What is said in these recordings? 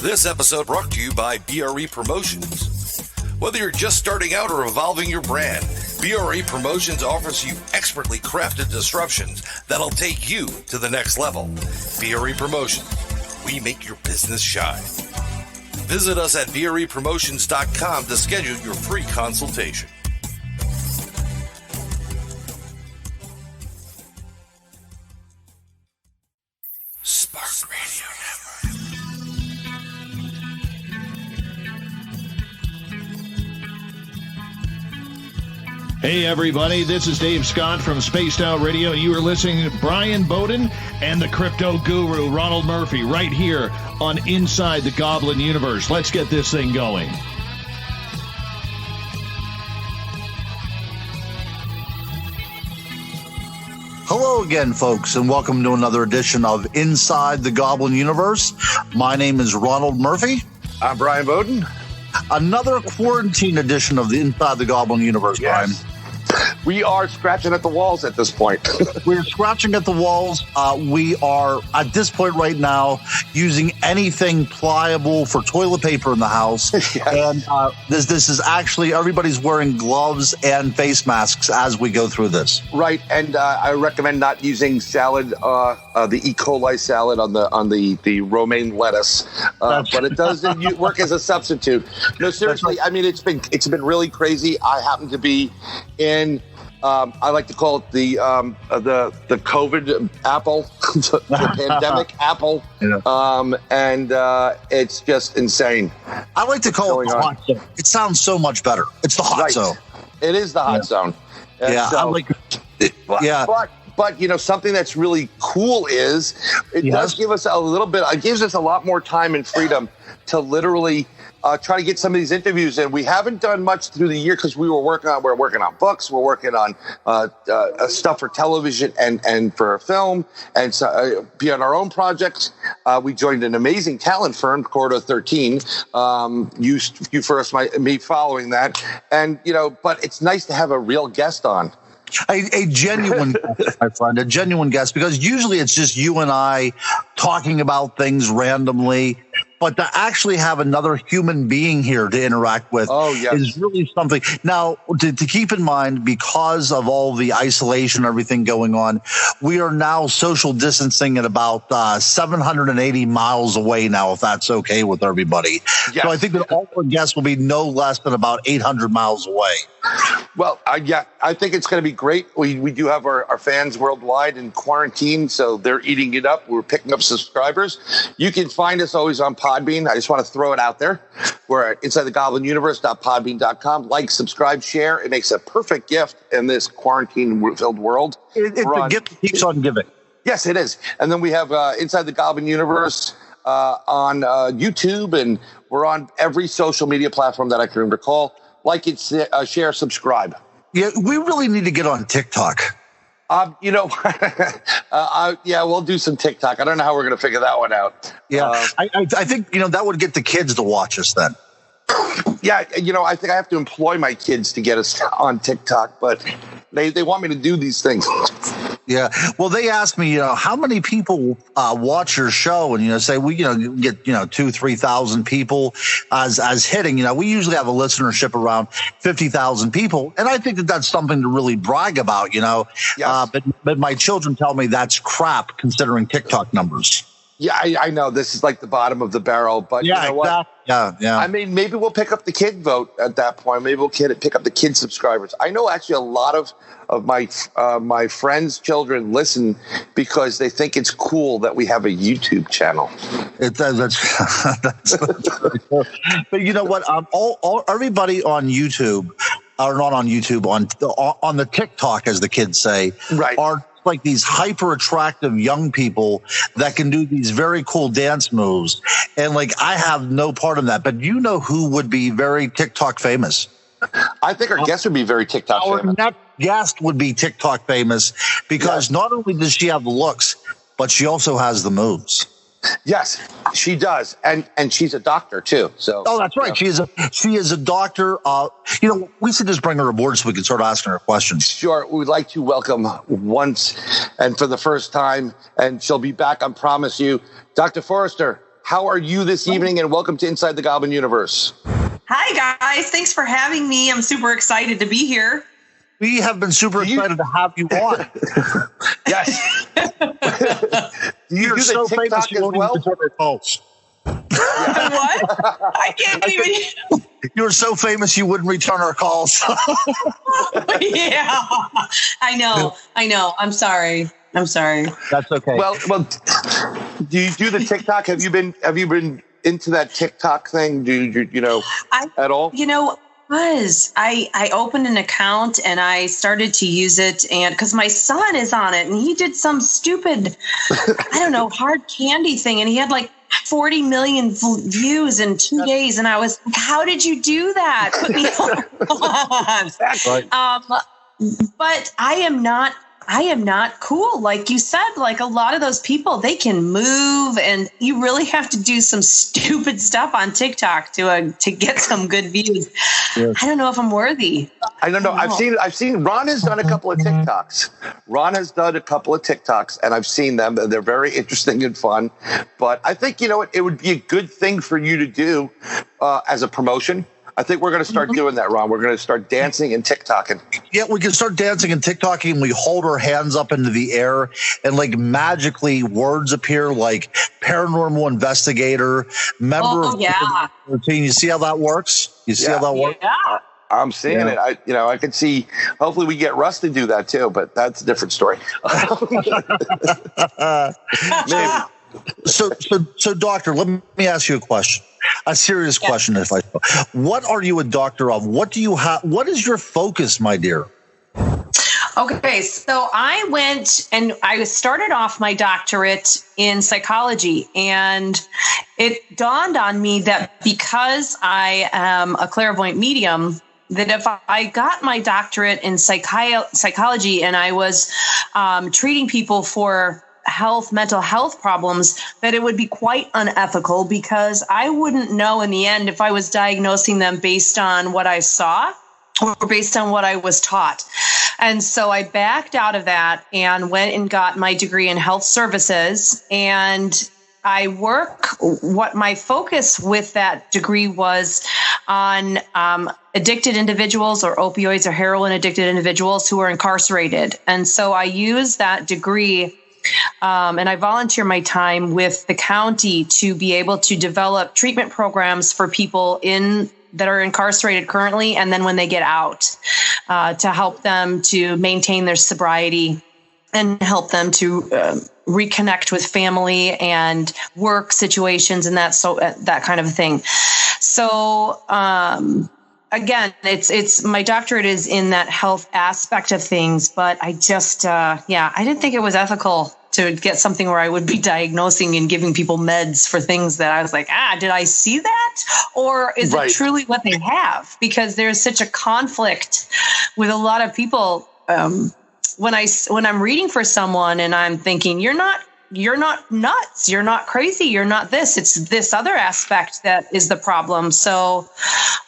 This episode brought to you by BRE Promotions. Whether you're just starting out or evolving your brand, BRE Promotions offers you expertly crafted disruptions that'll take you to the next level. BRE Promotions. We make your business shine. Visit us at brepromotions.com to schedule your free consultation. Spark Radio Network. Hey everybody, this is Dave Scott from Spaced Out Radio, and you are listening to Bryan, Bowden and the crypto guru Ronald Murphy right here on Inside the Goblin Universe. Let's get this thing going. Hello again, folks, and welcome to another edition of Inside the Goblin Universe. My name is Ronald Murphy. I'm Bryan Bowden. Another quarantine edition of the Inside the Goblin Universe, Yes. Bryan. We are scratching at the walls at this point. We're scratching at the walls. We are, at this point right now, using anything pliable for toilet paper in the house. Yes. And this is actually, everybody's wearing gloves and face masks as we go through this. Right, and I recommend not using salad, the E. coli salad on the romaine lettuce, but it does work as a substitute. No, seriously, I mean it's been really crazy. I happen to be in. I like to call it the COVID apple, the pandemic apple, and it's just insane. I like to call it the hot zone. It sounds so much better. It's the hot zone. It is the hot zone. And yeah, so, I like. Yeah, but you know something that's really cool is it does give us a little bit. It gives us a lot more time and freedom to literally. Try to get some of these interviews in. We haven't done much through the year because we're working on books, we're working on stuff for television and for film, and so, be on our own projects. We joined an amazing talent firm, Corridor 13. You first, me following that, and but it's nice to have a real guest on. A genuine guest, my friend, a genuine guest, because usually it's just you and I talking about things randomly. But to actually have another human being here to interact with is really something. Now, to keep in mind, because of all the isolation and everything going on, we are now social distancing at about 780 miles away now, if that's okay with everybody. Yes. So I think that all our guests will be no less than about 800 miles away. Well, I think it's going to be great. We do have our fans worldwide in quarantine, so they're eating it up. We're picking up subscribers. You can find us always on Podbean. I just want to throw it out there. We're at InsideTheGoblinUniverse.podbean.com. Like, subscribe, share. It makes a perfect gift in this quarantine-filled world. It's a gift that keeps on giving. Yes, it is. And then we have Inside the Goblin Universe on YouTube, and we're on every social media platform that I can recall. Like it, share, subscribe. Yeah, we really need to get on TikTok. We'll do some TikTok. I don't know how we're going to figure that one out. Yeah, I think, that would get the kids to watch us then. Yeah, I think I have to employ my kids to get us on TikTok, but they want me to do these things. Yeah. Well, they asked me, how many people watch your show? And, say, we, get, 2,000-3,000 people as hitting. We usually have a listenership around 50,000 people. And I think that that's something to really brag about, Yes. But my children tell me that's crap considering TikTok numbers. Yeah, I know this is like the bottom of the barrel, but you know what? Yeah. I mean, maybe we'll pick up the kid vote at that point. Maybe we'll pick up the kid subscribers. I know actually a lot of my friends' children listen because they think it's cool that we have a YouTube channel. That's very cool. But you know what? Everybody on YouTube, or not on YouTube, on the TikTok, as the kids say, right, are like these hyper attractive young people that can do these very cool dance moves. And I have no part in that, but who would be very TikTok famous? I think our guest would be very TikTok famous. Our guest would be TikTok famous because not only does she have the looks, but she also has the moves. Yes, she does, and she's a doctor too. So that's right. She is a doctor. We should just bring her aboard so we can start asking her questions. Sure, we'd like to welcome once and for the first time, and she'll be back. I promise you, Dr. Forrester. how are you this evening? And welcome to Inside the Goblin Universe. Hi, guys. Thanks for having me. I'm super excited to be here. We have been super excited to have you on. Yes. Do you do the so TikTok famous, as well? What? I can't believe it. You were so famous you wouldn't return our calls. Yeah, I know. I'm sorry. That's okay. Well, do you do the TikTok? Have you been into that TikTok thing? Do you know at all? I opened an account and I started to use it, and because my son is on it and he did some stupid, hard candy thing, and he had like 40 million views in 2 days, and I was like, how did you do that? Put me on. Exactly. But I am not cool. Like you said, like a lot of those people, they can move, and you really have to do some stupid stuff on TikTok to get some good views. Yes. I don't know if I'm worthy. I don't know. I've seen Ron has done a couple of TikToks. And I've seen them. They're very interesting and fun. But I think, it would be a good thing for you to do as a promotion. I think we're going to start doing that, Ron. We're going to start dancing and TikToking. Yeah, we can start dancing and TikToking. We hold our hands up into the air, and like magically words appear, like paranormal investigator, member of the routine. You see how that works? Yeah. I'm seeing it. I can see. Hopefully, we get Russ to do that too, but that's a different story. Maybe. So, doctor, let me ask you a question. A serious question, if I. What are you a doctor of? What do you have? What is your focus, my dear? Okay, so I went and I started off my doctorate in psychology, and it dawned on me that because I am a clairvoyant medium, that if I got my doctorate in psychology and I was treating people for mental health problems, that it would be quite unethical, because I wouldn't know in the end if I was diagnosing them based on what I saw or based on what I was taught. And so I backed out of that and went and got my degree in health services. And what my focus with that degree was on addicted individuals, or opioids or heroin addicted individuals who are incarcerated. And so I use that degree and I volunteer my time with the county to be able to develop treatment programs for people that are incarcerated currently, and then when they get out, to help them to maintain their sobriety and help them to reconnect with family and work situations and that kind of thing. So again, it's my doctorate is in that health aspect of things, but I just, I didn't think it was ethical to get something where I would be diagnosing and giving people meds for things that I was like, did I see that? Or is it truly what they have? Because there's such a conflict with a lot of people. When I'm reading for someone and I'm thinking, you're not nuts, you're not crazy, you're not this, it's this other aspect that is the problem. So,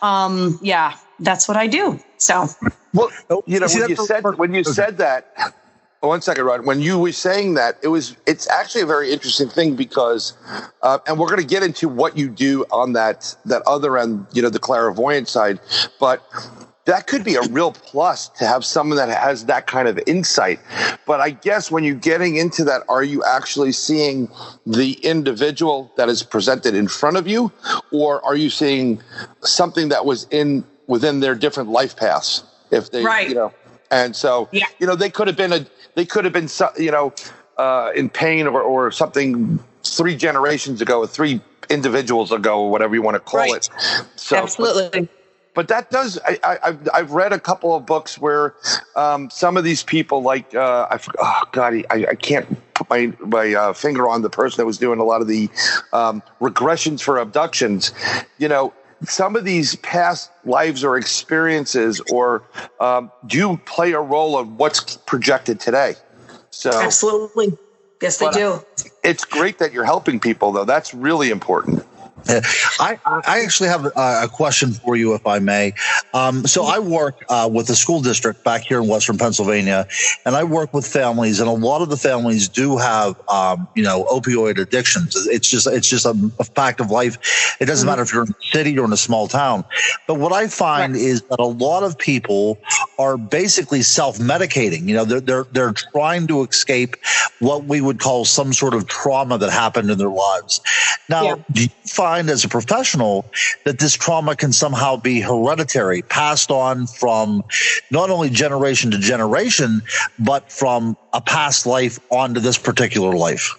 that's what I do. So, well, when you said that, one second, Rod. When you were saying that, it's actually a very interesting thing, because, and we're going to get into what you do on that other end, the clairvoyant side, but that could be a real plus to have someone that has that kind of insight. But I guess when you're getting into that, are you actually seeing the individual that is presented in front of you, or are you seeing something that was within their different life paths? If they, and so, they could have been in pain or something 3 generations ago, or 3 individuals ago, or whatever you want to call it. So, absolutely. But that does. I've read a couple of books where some of these people, like I can't put my finger on the person that was doing a lot of the regressions for abductions. Some of these past lives or experiences do play a role of what's projected today. So absolutely, yes, they do. It's great that you're helping people, though. That's really important. I actually have a question for you, if I may. So I work with a school district back here in Western Pennsylvania, and I work with families, and a lot of the families do have, opioid addictions. It's just a fact of life. It doesn't matter if you're in a city or in a small town. But what I find is that a lot of people are basically self-medicating. They're trying to escape what we would call some sort of trauma that happened in their lives. Now, do you find as a professional that this trauma can somehow be hereditary, passed on from not only generation to generation, but from a past life onto this particular life?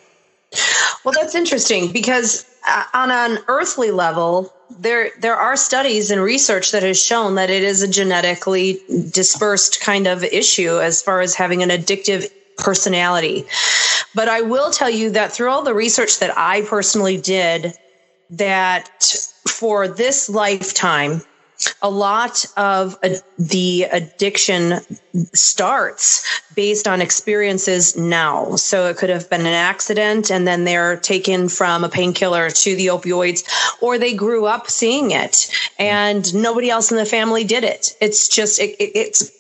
Well, that's interesting because on an earthly level, there are studies and research that has shown that it is a genetically dispersed kind of issue as far as having an addictive personality. But I will tell you that through all the research that I personally did, that for this lifetime, a lot of the addiction starts based on experiences now. So it could have been an accident and then they're taken from a painkiller to the opioids, or they grew up seeing it and nobody else in the family did it. It's just,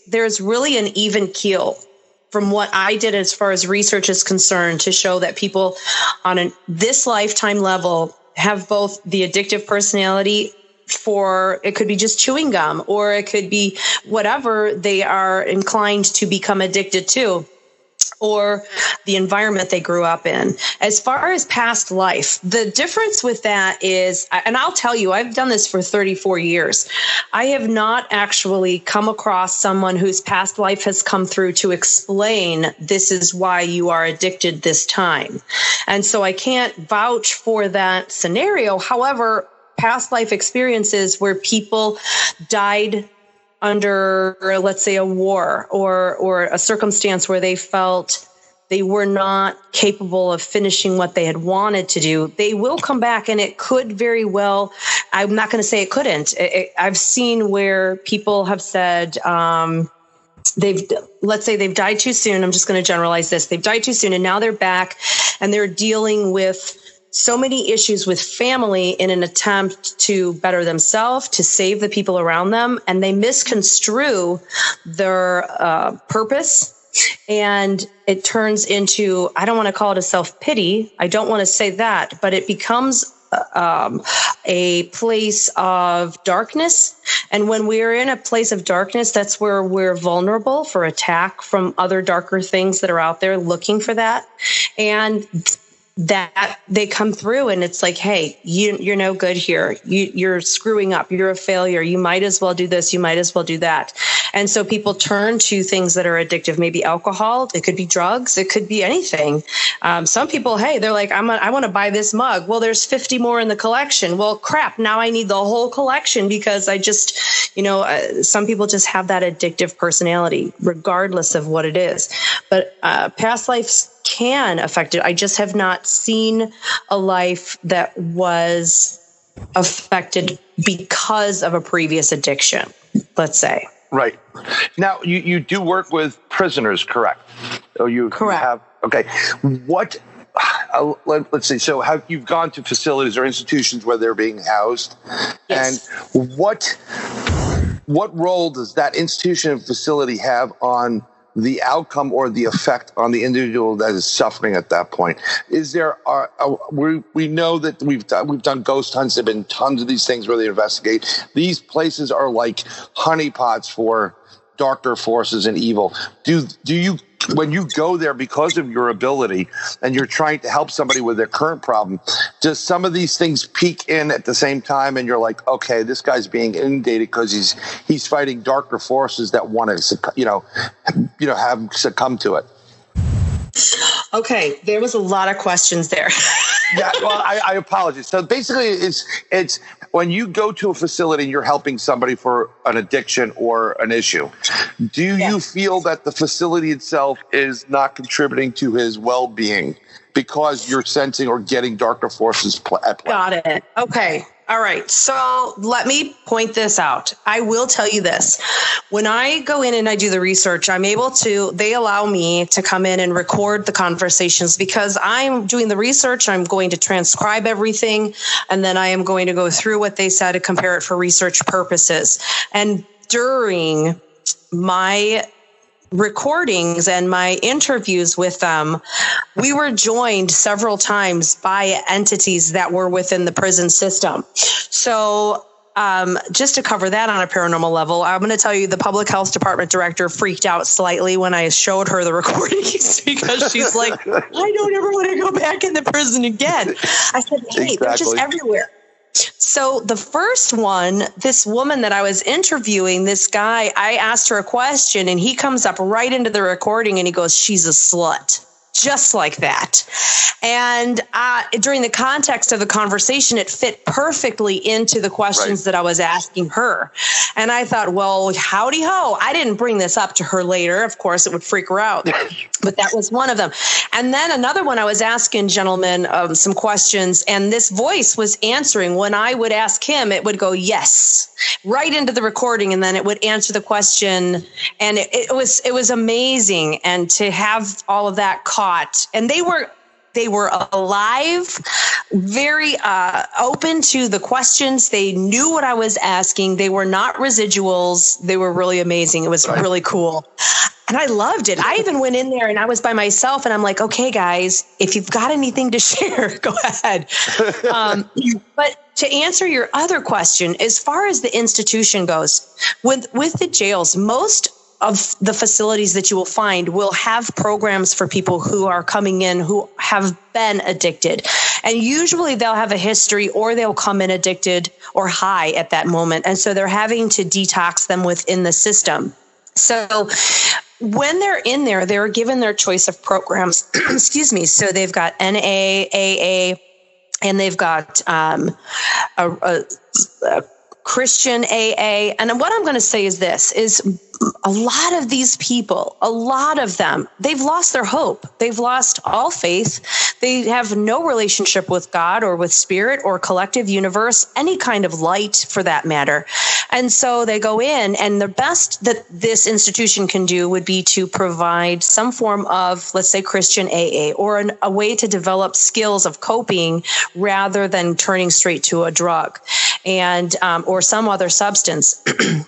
there's really an even keel from what I did as far as research is concerned to show that people on this lifetime level have both the addictive personality for, it could be just chewing gum, or it could be whatever they are inclined to become addicted to, or the environment they grew up in. As far as past life, the difference with that is, and I'll tell you, I've done this for 34 years. I have not actually come across someone whose past life has come through to explain this is why you are addicted this time. And so I can't vouch for that scenario. However, past life experiences where people died under, let's say, a war or a circumstance where they felt they were not capable of finishing what they had wanted to do, they will come back, and it could very well, I'm not going to say it couldn't. I've seen where people have said, let's say they've died too soon. I'm just going to generalize this. They've died too soon, and now they're back and they're dealing with so many issues with family in an attempt to better themselves, to save the people around them, and they misconstrue their purpose. And it turns into, I don't want to call it a self-pity. I don't want to say that, but it becomes a place of darkness. And when we're in a place of darkness, that's where we're vulnerable for attack from other darker things that are out there looking for that. And that they come through and it's like, hey, you're no good here. You're screwing up. You're a failure. You might as well do this. You might as well do that. And so people turn to things that are addictive, maybe alcohol. It could be drugs. It could be anything. Some people, hey, they're like, I want to buy this mug. Well, there's 50 more in the collection. Well, crap. Now I need the whole collection because I just, some people just have that addictive personality, regardless of what it is. But past lives can affect it. I just have not seen a life that was affected because of a previous addiction, let's say. Right. Now, you do work with prisoners, correct? Oh, correct. Have, okay. What, let's see. So you've gone to facilities or institutions where they're being housed. Yes. And what role does that institution and facility have on the outcome or the effect on the individual that is suffering at that point? Is there, we know that we've done ghost hunts. There've been tons of these things where they investigate. These places are like honeypots for darker forces and evil. Do you, when you go there because of your ability and you're trying to help somebody with their current problem, does some of these things peek in at the same time and you're like, okay, this guy's being inundated because he's fighting darker forces that want to have him succumb to it? Okay, there was a lot of questions there. Yeah, well, I apologize. So basically, it's when you go to a facility and you're helping somebody for an addiction or an issue, do you feel that the facility itself is not contributing to his well-being because you're sensing or getting darker forces at play? Got it. Okay. All right. So let me point this out. I will tell you this. When I go in and I do the research, they allow me to come in and record the conversations because I'm doing the research. I'm going to transcribe everything. And then I am going to go through what they said to compare it for research purposes. And during my recordings and my interviews with them, we were joined several times by entities that were within the prison system. So just to cover that on a paranormal level, I'm going to tell you the public health department director freaked out slightly when I showed her the recordings because she's like, I don't ever want to go back in the prison again. I said, hey, they're just everywhere. So the first one, this woman that I was interviewing, this guy, I asked her a question and he comes up right into the recording and he goes, she's a slut. Just like that. And during the context of the conversation, it fit perfectly into the questions that I was asking her. And I thought, well, howdy ho. I didn't bring this up to her later. Of course, it would freak her out. But that was one of them. And then another one, I was asking gentlemen some questions, and this voice was answering. When I would ask him, it would go, yes, right into the recording, and then it would answer the question. And it was amazing. And to have all of that caught, and they were alive, very open to the questions. They knew what I was asking. They were not residuals. They were really amazing. It was really cool. And I loved it. I even went in there and I was by myself and I'm like, okay, guys, if you've got anything to share, go ahead. But to answer your other question, as far as the institution goes, with the jails, most of the facilities that you will find will have programs for people who are coming in who have been addicted. And usually they'll have a history or they'll come in addicted or high at that moment. And so they're having to detox them within the system. So when they're in there, they're given their choice of programs. Excuse me. So they've got NA, AA, and they've got a Christian AA. And what I'm going to say is this, is a lot of these people, a lot of them, they've lost their hope. They've lost all faith. They have no relationship with God or with spirit or collective universe, any kind of light for that matter. And so they go in, and the best that this institution can do would be to provide some form of, let's say, Christian AA, or a way to develop skills of coping rather than turning straight to a drug and or some other substance.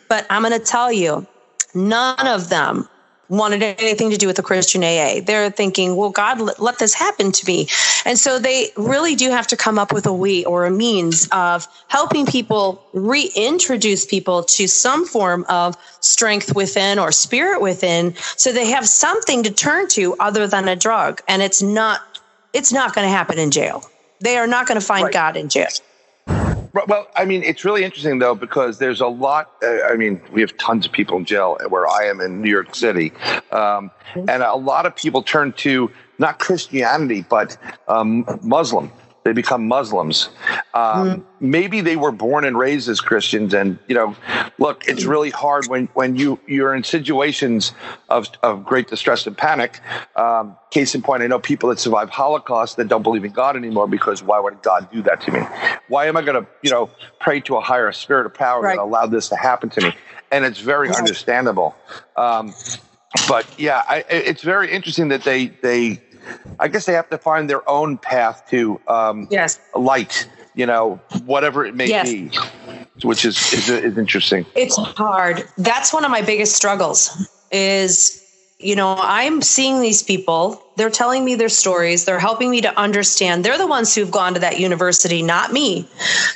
But I'm going to tell you, none of them wanted anything to do with the Christian AA. They're thinking, well, God, let this happen to me. And so they really do have to come up with a way or a means of helping people reintroduce people to some form of strength within or spirit within, so they have something to turn to other than a drug. And it's not going to happen in jail. They are not going to find God in jail. Well, I mean, it's really interesting, though, because there's a lot. We have tons of people in jail where I am in New York City. And a lot of people turn to not Christianity, but Muslim. They become Muslims. Maybe they were born and raised as Christians. And, look, it's really hard when you're in situations of great distress and panic. Case in point, I know people that survive Holocaust that don't believe in God anymore, because why would God do that to me? Why am I going to, pray to a higher spirit or power that allowed this to happen to me? And it's very understandable. But yeah, it's very interesting that they I guess they have to find their own path to light, whatever it may be, which is interesting. It's hard. That's one of my biggest struggles is, I'm seeing these people. They're telling me their stories. They're helping me to understand. They're the ones who've gone to that university, not me.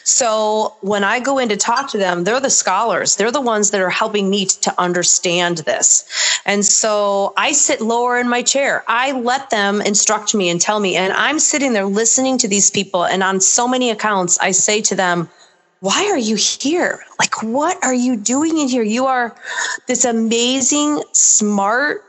So when I go in to talk to them, they're the scholars. They're the ones that are helping me to understand this. And so I sit lower in my chair. I let them instruct me and tell me. And I'm sitting there listening to these people. And on so many accounts, I say to them, why are you here? Like, what are you doing in here? You are this amazing, smart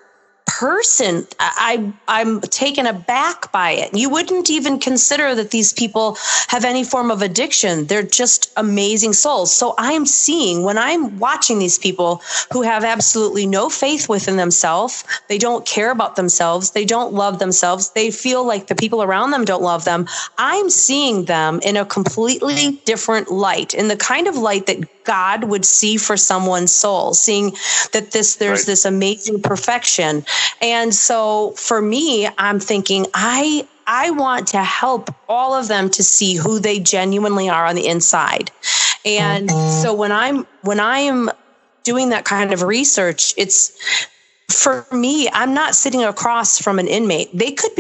person, I'm taken aback by it. You wouldn't even consider that these people have any form of addiction. They're just amazing souls. So I'm seeing, when I'm watching these people who have absolutely no faith within themselves, they don't care about themselves, they don't love themselves, they feel like the people around them don't love them. I'm seeing them in a completely different light, in the kind of light that God would see for someone's soul, seeing that there's this amazing perfection. And so for me, I'm thinking, I want to help all of them to see who they genuinely are on the inside. And so when I am doing that kind of research, it's, for me, I'm not sitting across from an inmate. They could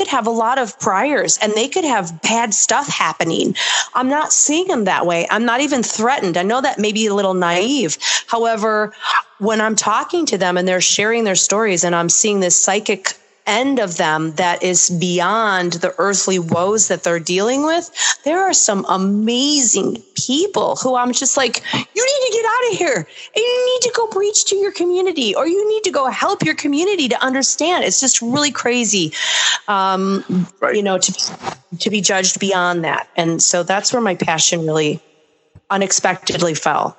have a lot of priors and they could have bad stuff happening. I'm not seeing them that way. I'm not even threatened. I know that may be a little naive. However, when I'm talking to them and they're sharing their stories and I'm seeing this psychic end of them that is beyond the earthly woes that they're dealing with, there are some amazing people who I'm just like, you need to get out of here and you need to go preach to your community, or you need to go help your community to understand. It's just really crazy, to be judged beyond that. And so that's where my passion really unexpectedly fell.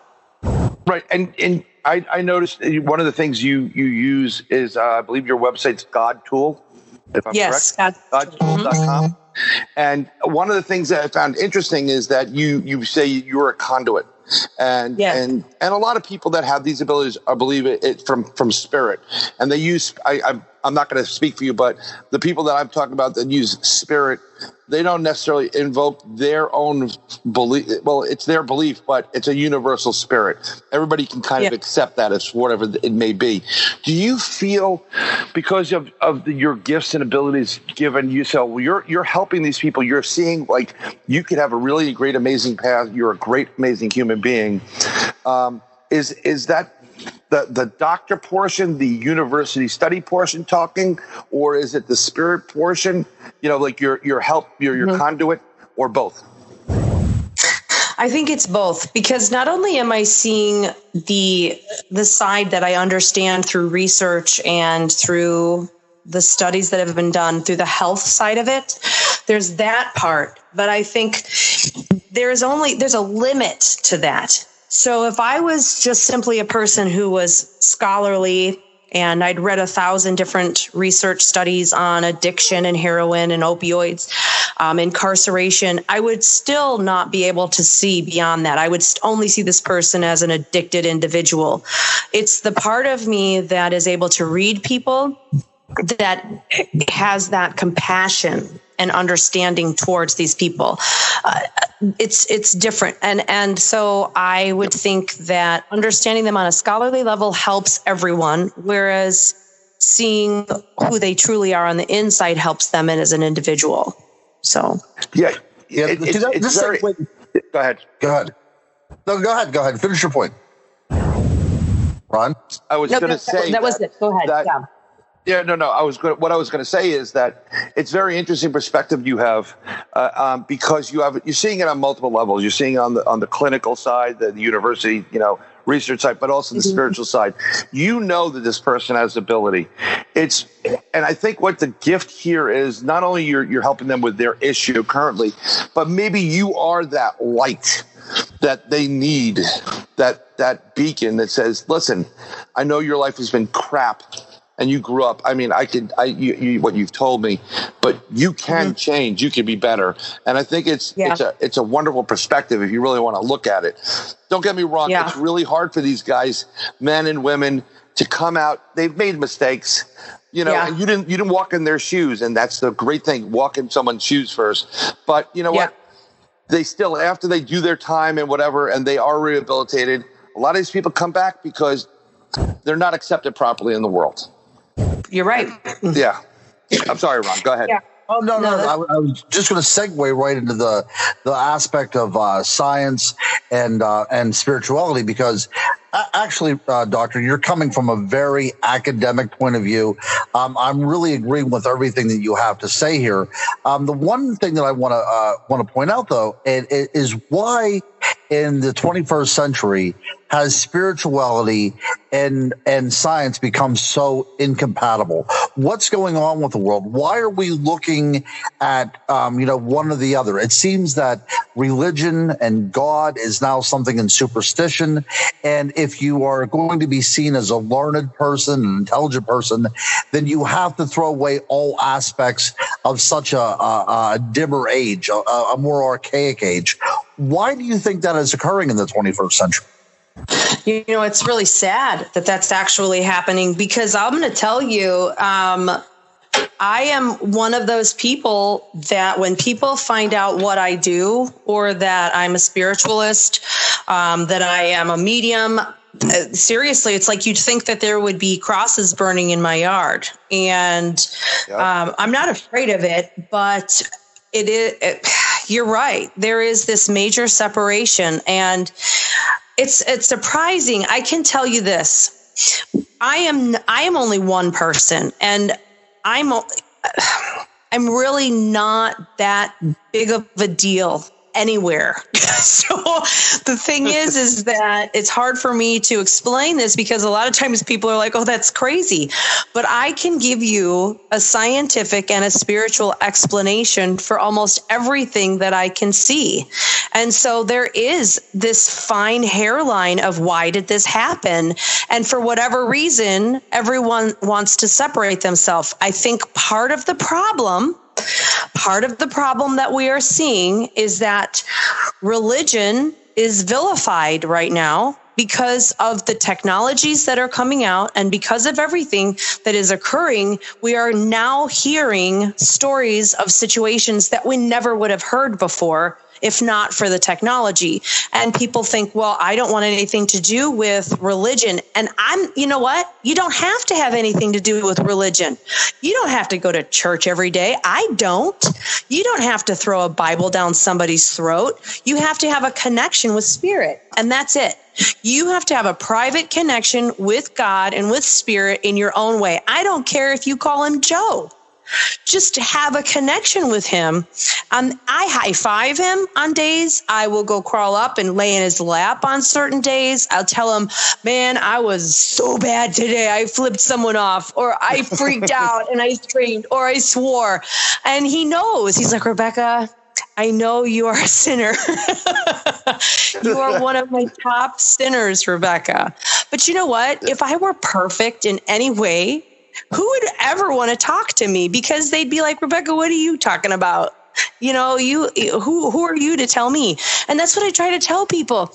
Right. And I noticed one of the things you use is, I believe your website's God Tool, if I'm correct. GodTool.com. And one of the things that I found interesting is that you say you're a conduit. And a lot of people that have these abilities, I believe it from spirit. And they use, I'm not going to speak for you, but the people that I'm talking about that use spirit, they don't necessarily invoke their own belief. Well, it's their belief, but it's a universal spirit. Everybody can kind of accept that as whatever it may be. Do you feel, because of your gifts and abilities given you, so you're helping these people, you're seeing like you could have a really great, amazing path. You're a great, amazing human being. Is that the doctor portion, the university study portion talking, or is it the spirit portion? Like your help, your conduit, or both? I think it's both, because not only am I seeing the side that I understand through research and through the studies that have been done through the health side of it, there's that part. But I think there's a limit to that. So if I was just simply a person who was scholarly and I'd read 1,000 different research studies on addiction and heroin and opioids, incarceration, I would still not be able to see beyond that. I would only see this person as an addicted individual. It's the part of me that is able to read people, that has that compassion and understanding towards these people. It's different. And so I would think that understanding them on a scholarly level helps everyone, whereas seeing who they truly are on the inside helps them as an individual. So go ahead. No, go ahead. Finish your point, Ron. I was going to say that was it. Go ahead. What I was going to say is that it's very interesting perspective you have, because you're seeing it on multiple levels. You're seeing it on the clinical side, the university, research side, but also the spiritual side. That this person has ability. And I think what the gift here is, not only you're helping them with their issue currently, but maybe you are that light that they need, that beacon that says, listen, I know your life has been crap. And you grew up. I mean, what you've told me, but you can change. You can be better. And I think it's a wonderful perspective if you really want to look at it. Don't get me wrong. Yeah. It's really hard for these guys, men and women, to come out. They've made mistakes, and you didn't walk in their shoes. And that's the great thing. Walk in someone's shoes first. But you know what? They still, after they do their time and whatever, and they are rehabilitated, a lot of these people come back because they're not accepted properly in the world. You're right. Yeah. I'm sorry, Ron. Go ahead. Yeah. Oh, no. I was just going to segue right into the aspect of science and spirituality, because actually, Doctor, you're coming from a very academic point of view. I'm really agreeing with everything that you have to say here. The one thing that I want to point out, though, is why in the 21st century has spirituality and science become so incompatible? What's going on with the world? Why are we looking at one or the other? It seems that religion and God is now something in superstition, and if you are going to be seen as a learned person, an intelligent person, then you have to throw away all aspects of such a dimmer age, a more archaic age. Why do you think that is occurring in the 21st century? It's really sad that that's actually happening, because I'm going to tell you, I am one of those people that when people find out what I do, or that I'm a spiritualist, that I am a medium, seriously, it's like you'd think that there would be crosses burning in my yard. And I'm not afraid of it, but you're right. There is this major separation, and it's surprising. I can tell you this. I am only one person, and I'm really not that big of a deal anywhere. So the thing is that it's hard for me to explain this, because a lot of times people are like, oh, that's crazy. But I can give you a scientific and a spiritual explanation for almost everything that I can see. And so there is this fine hairline of why did this happen? And for whatever reason, everyone wants to separate themselves. I think part of the problem that we are seeing is that religion is vilified right now because of the technologies that are coming out, and because of everything that is occurring. We are now hearing stories of situations that we never would have heard before if not for the technology. And people think, well, I don't want anything to do with religion. And you know what? You don't have to have anything to do with religion. You don't have to go to church every day. I don't. You don't have to throw a Bible down somebody's throat. You have to have a connection with spirit. And that's it. You have to have a private connection with God and with spirit in your own way. I don't care if you call him Joe. Just to have a connection with him. I high five him on days. I will go crawl up and lay in his lap on certain days. I'll tell him, man, I was so bad today. I flipped someone off, or I freaked out and I screamed, or I swore. And he knows. He's like, Rebecca, I know you are a sinner. You are one of my top sinners, Rebecca. But you know what? If I were perfect in any way, who would ever want to talk to me? Because they'd be like, Rebecca, what are you talking about? Who are you to tell me? And that's what I try to tell people.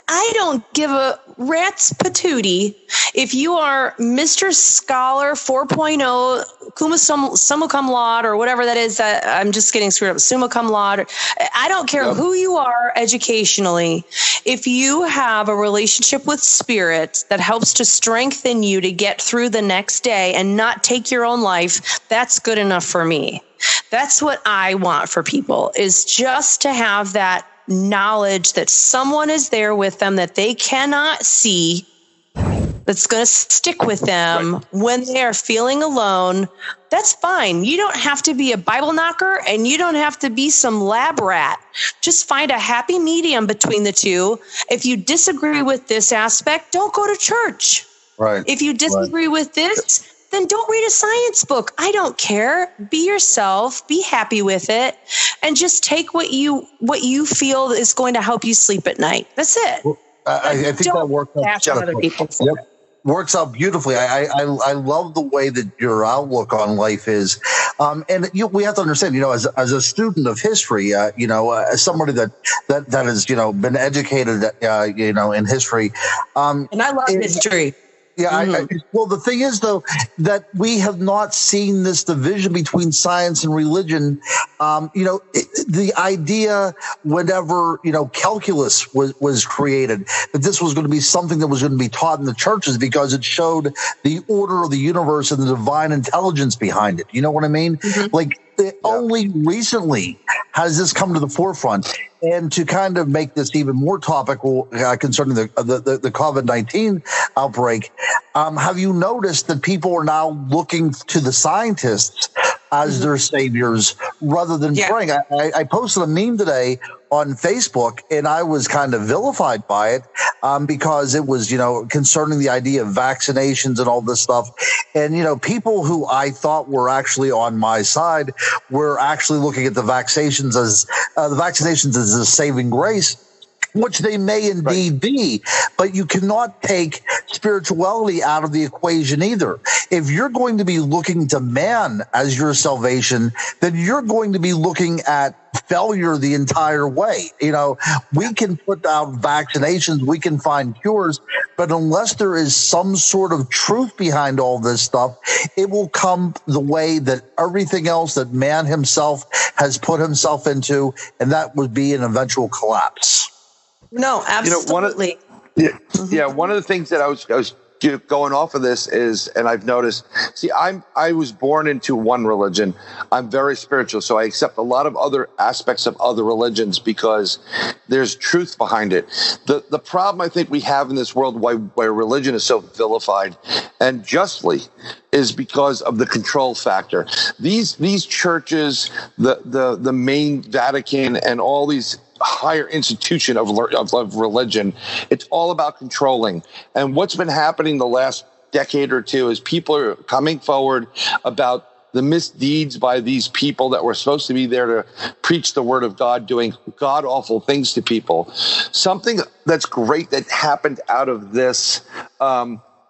I don't give a rat's patootie if you are Mr. Scholar 4.0, summa cum laude, or whatever that is. I'm just getting screwed up. Summa cum laude. I don't care who you are educationally. If you have a relationship with spirit that helps to strengthen you to get through the next day and not take your own life, that's good enough for me. That's what I want for people, is just to have that knowledge that someone is there with them that they cannot see, that's going to stick with them when they are feeling alone. That's fine. You don't have to be a Bible knocker, and you don't have to be some lab rat. Just find a happy medium between the two. If you disagree with this aspect, don't go to church. Right. If you disagree with this, then don't read a science book. I don't care. Be yourself, be happy with it, and just take what you feel is going to help you sleep at night. That's it. Well, I think that works out. Works out beautifully. I love the way that your outlook on life is. And we have to understand, as a student of history, as somebody that has, been educated, in history. And I love history. Yeah. Well, the thing is, though, that we have not seen this division between science and religion. The idea whenever, calculus was created, that this was going to be something that was going to be taught in the churches because it showed the order of the universe and the divine intelligence behind it. You know what I mean? Mm-hmm. Only recently has this come to the forefront. And to kind of make this even more topical concerning the COVID-19 outbreak, have you noticed that people are now looking to the scientists as their saviors rather than praying. I posted a meme today on Facebook, and I was kind of vilified by it because it was, concerning the idea of vaccinations and all this stuff. And, people who I thought were actually on my side were actually looking at the vaccinations as a saving grace, which they may indeed be, but you cannot take spirituality out of the equation either. If you're going to be looking to man as your salvation, then you're going to be looking at failure the entire way. We can put out vaccinations, we can find cures, but unless there is some sort of truth behind all this stuff, it will come the way that everything else that man himself has put himself into, and that would be an eventual collapse. No, absolutely. One of the things that I was going off of this is, and I've noticed, I was born into one religion. I'm very spiritual, so I accept a lot of other aspects of other religions because there's truth behind it. The problem I think we have in this world, why religion is so vilified, and justly, is because of the control factor. These churches, the main Vatican, and all these higher institution of religion, it's all about controlling. And what's been happening the last decade or two is people are coming forward about the misdeeds by these people that were supposed to be there to preach the word of God, doing god-awful things to people. Something that's great that happened out of this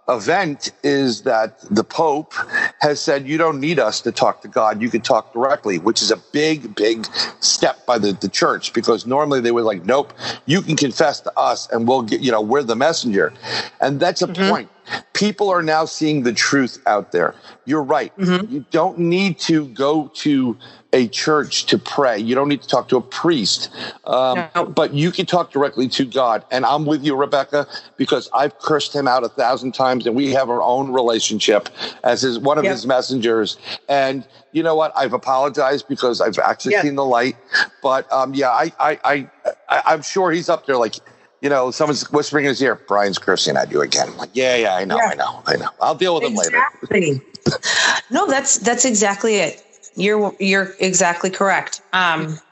event is that the Pope has said, you don't need us to talk to God. You can talk directly, which is a big, big step by the church, because normally they were like, nope, you can confess to us and we'll get, we're the messenger. And that's a point. People are now seeing the truth out there. You're right. You don't need to go to a church to pray. You don't need to talk to a priest, but you can talk directly to God. And I'm with you, Rebecca, because I've cursed him out 1,000 times, and we have our own relationship as one of his messengers. And you know what? I've apologized because I've actually seen the light. But I'm sure he's up there like, someone's whispering in his ear, Brian's cursing at you again. I'm like, I know. I'll deal with him later. No, that's exactly it. You're exactly correct. But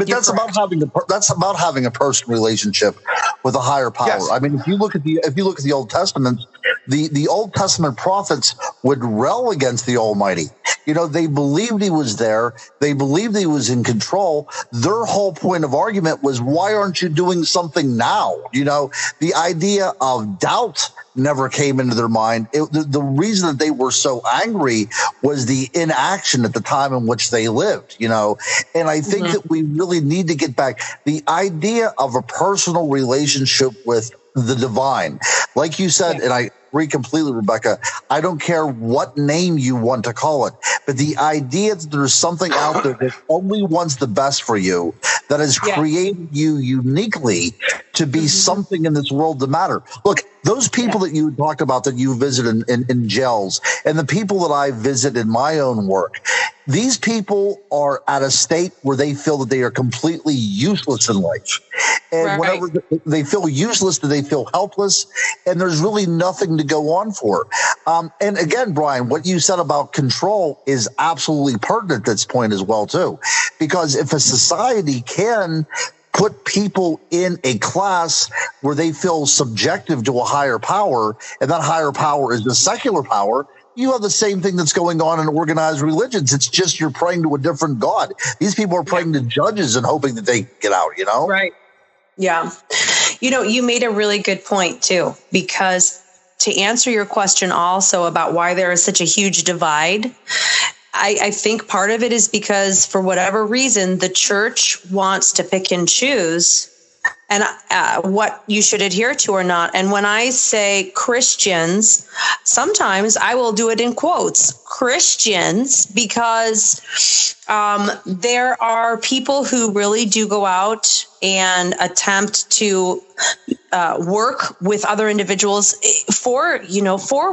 that's about having a personal relationship with a higher power. Yes. I mean, if you look at the Old Testament, the Old Testament prophets would rail against the Almighty. They believed he was there. They believed he was in control. Their whole point of argument was, why aren't you doing something now? The idea of doubt never came into their mind. The reason that they were so angry was the inaction at the time in which they lived, And I think that we really need to get back the idea of a personal relationship with the divine. Like you said, and I agree completely, Rebecca, I don't care what name you want to call it, but the idea that there's something out there that only wants the best for you, that has created you uniquely to be something in this world that matter. Look, those people that you talked about that you visit in jails, and the people that I visit in my own work, these people are at a state where they feel that they are completely useless in life. And whenever they feel useless, they feel helpless, and there's really nothing to go on for. And again, Brian, what you said about control is absolutely pertinent at this point as well, too. Because if a society can put people in a class where they feel subjective to a higher power, and that higher power is the secular power, you have the same thing that's going on in organized religions. It's just you're praying to a different God. These people are praying to judges and hoping that they get out, Right. Yeah. You made a really good point, too, because to answer your question also about why there is such a huge divide, I think part of it is because for whatever reason, the church wants to pick and choose and what you should adhere to or not. And when I say Christians, sometimes I will do it in quotes, Christians, because there are people who really do go out and attempt to work with other individuals for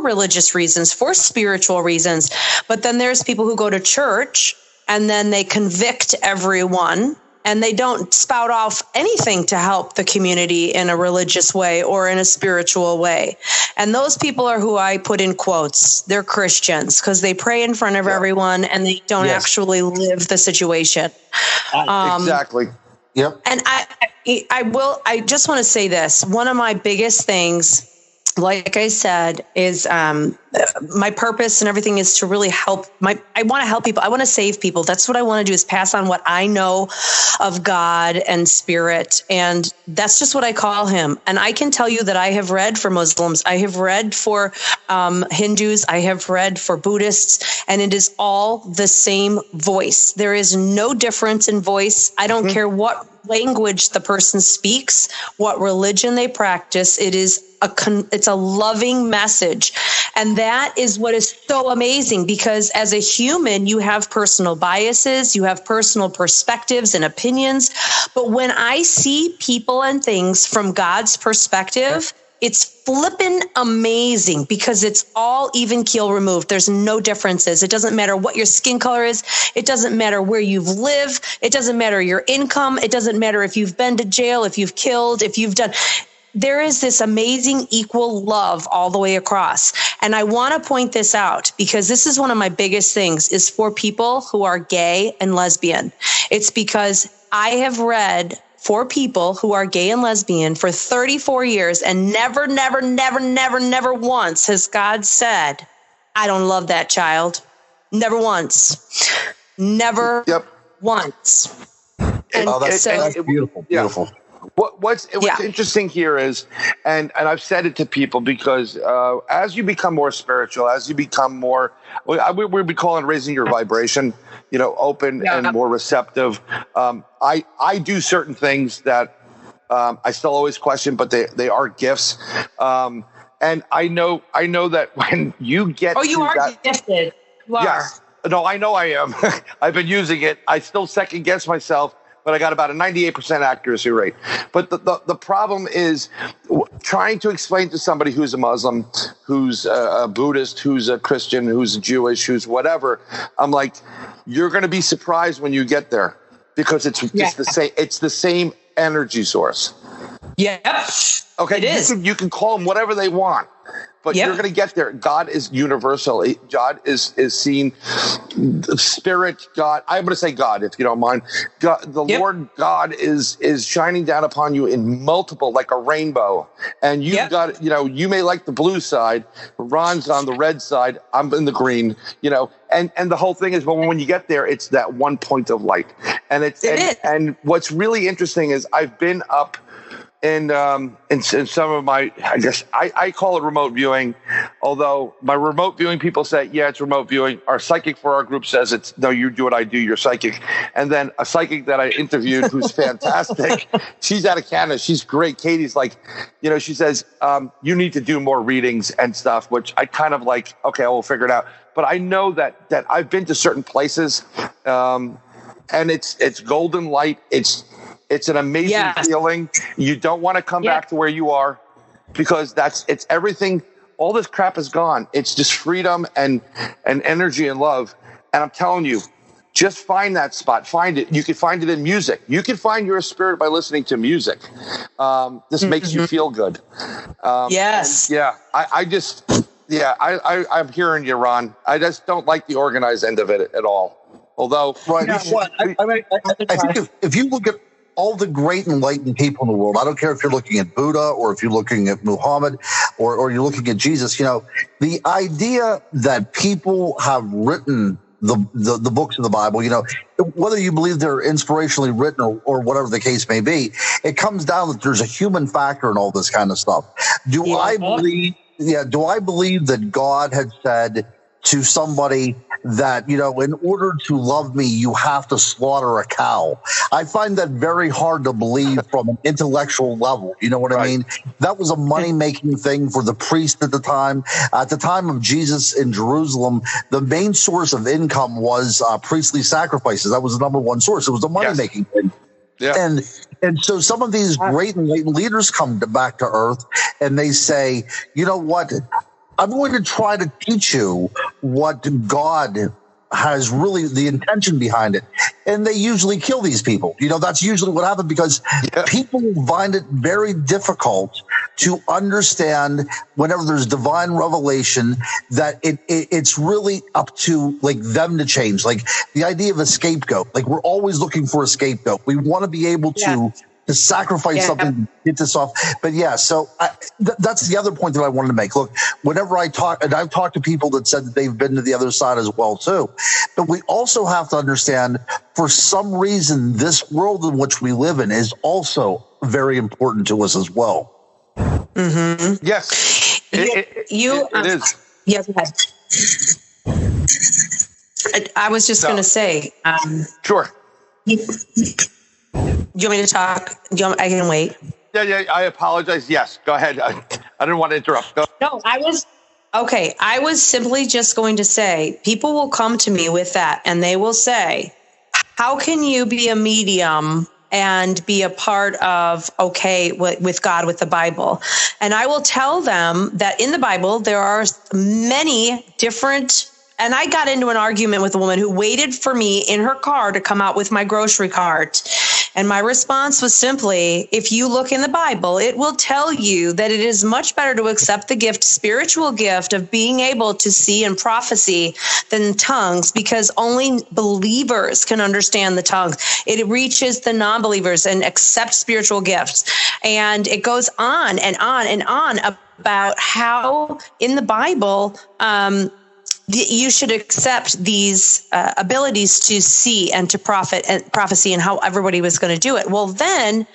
religious reasons, for spiritual reasons. But then there's people who go to church and then they convict everyone and they don't spout off anything to help the community in a religious way or in a spiritual way. And those people are who I put in quotes. They're Christians because they pray in front of everyone and they don't actually live the situation. Exactly. Yep. And I just want to say this. One of my biggest things, like I said, is my purpose and everything is to really help. I want to help people. I want to save people. That's what I want to do, is pass on what I know of God and spirit. And that's just what I call him. And I can tell you that I have read for Muslims. I have read for Hindus. I have read for Buddhists. And it is all the same voice. There is no difference in voice. I don't care what language the person speaks, what religion they practice. It's a loving message. And that is what is so amazing, because as a human, you have personal biases, you have personal perspectives and opinions. But when I see people and things from God's perspective, it's flippin' amazing, because it's all even keel removed. There's no differences. It doesn't matter what your skin color is. It doesn't matter where you've lived. It doesn't matter your income. It doesn't matter if you've been to jail, if you've killed, if you've done. There is this amazing equal love all the way across. And I want to point this out, because this is one of my biggest things, is for people who are gay and lesbian. It's because I have read for people who are gay and lesbian for 34 years, and never once has God said, I don't love that child. Never once. Never once. And that's beautiful. Beautiful. What's interesting here is, and I've said it to people, because as you become more spiritual, as you become more, we'll be calling raising your vibration, open and more receptive. I do certain things that I still always question, but they are gifts. And I know that when you get gifted. You are. Yes. No, I know I am. I've been using it. I still second guess myself, but I got about a 98% accuracy rate. But the problem is trying to explain to somebody who's a Muslim, who's a Buddhist, who's a Christian, who's Jewish, who's whatever. I'm like, you're going to be surprised when you get there, because it's the same. It's the same energy source. Yep. Okay. It is. You can call them whatever they want, but you're going to get there. God is universal. God is seen. Spirit, God. I'm going to say God, if you don't mind. God, the Lord God is shining down upon you in multiple, like a rainbow. And you've got, you may like the blue side. Ron's on the red side. I'm in the green. And the whole thing is, but when you get there, it's that one point of light. And and what's really interesting is I've been up in some of my, I guess I call it remote viewing, although my remote viewing people say, it's remote viewing. Our psychic for our group says it's, no, you do what I do, you're psychic. And then a psychic that I interviewed who's fantastic, she's out of Canada, she's great. Katie's like, she says, you need to do more readings and stuff, which I kind of like, okay, we'll figure it out. But I know that I've been to certain places, and it's golden light. It's an amazing feeling. You don't want to come back to where you are, because it's everything. All this crap is gone. It's just freedom and energy and love. And I'm telling you, just find that spot. Find it. You can find it in music. You can find your spirit by listening to music. This makes you feel good. Yes. I'm hearing you, Ron. I just don't like the organized end of it at all. Although, I think if you look at all the great enlightened people in the world, I don't care if you're looking at Buddha or if you're looking at Muhammad or you're looking at Jesus, the idea that people have written the books of the Bible, whether you believe they're inspirationally written or whatever the case may be, it comes down that there's a human factor in all this kind of stuff. Do I believe that God had said to somebody that, in order to love me, you have to slaughter a cow? I find that very hard to believe from an intellectual level. You know what I mean? That was a money-making thing for the priest at the time. At the time of Jesus in Jerusalem, the main source of income was priestly sacrifices. That was the number one source. It was a money-making thing. Yeah. And so some of these great enlightened leaders come back to earth and they say, you know what? I'm going to try to teach you what God has really the intention behind it. And they usually kill these people. That's usually what happens, because people find it very difficult to understand whenever there's divine revelation that it's really up to like them to change. Like the idea of a scapegoat. Like we're always looking for a scapegoat. We want to be able to sacrifice something to get this off. But so that's the other point that I wanted to make. Look, whenever I talk, and I've talked to people that said that they've been to the other side as well too, but we also have to understand, for some reason, this world in which we live in is also very important to us as well. Mm-hmm. Yes, it is. Yes, go ahead. I was just going to say. Sure. Do you want me to talk? I can wait. Yeah. I apologize. Yes, go ahead. I didn't want to interrupt. No, I was simply just going to say, people will come to me with that, and they will say, how can you be a medium and be a part of, with God, with the Bible? And I will tell them that in the Bible, there are many different. And I got into an argument with a woman who waited for me in her car to come out with my grocery cart. And my response was simply, if you look in the Bible, it will tell you that it is much better to accept the spiritual gift of being able to see and prophecy than tongues, because only believers can understand the tongues. It reaches the non-believers and accept spiritual gifts. And it goes on and on and on about how in the Bible, you should accept these abilities to see and to prophecy, and how everybody was going to do it. Well, then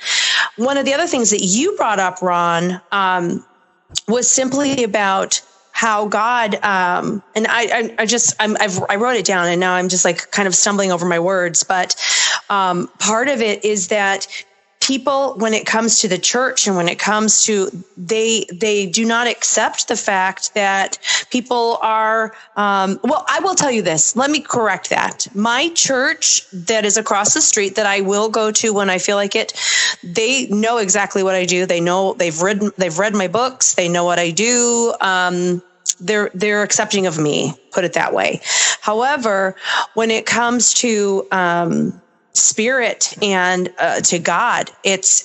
one of the other things that you brought up, Ron, was simply about how God, and I wrote it down, and now I'm just like kind of stumbling over my words, but part of it is that people, when it comes to the church and when it comes to, they do not accept the fact that people are, I will tell you this. Let me correct that. My church that is across the street that I will go to when I feel like it, they know exactly what I do. They know, they've read my books. They know what I do. They're accepting of me, put it that way. However, when it comes to, spirit and to God, there's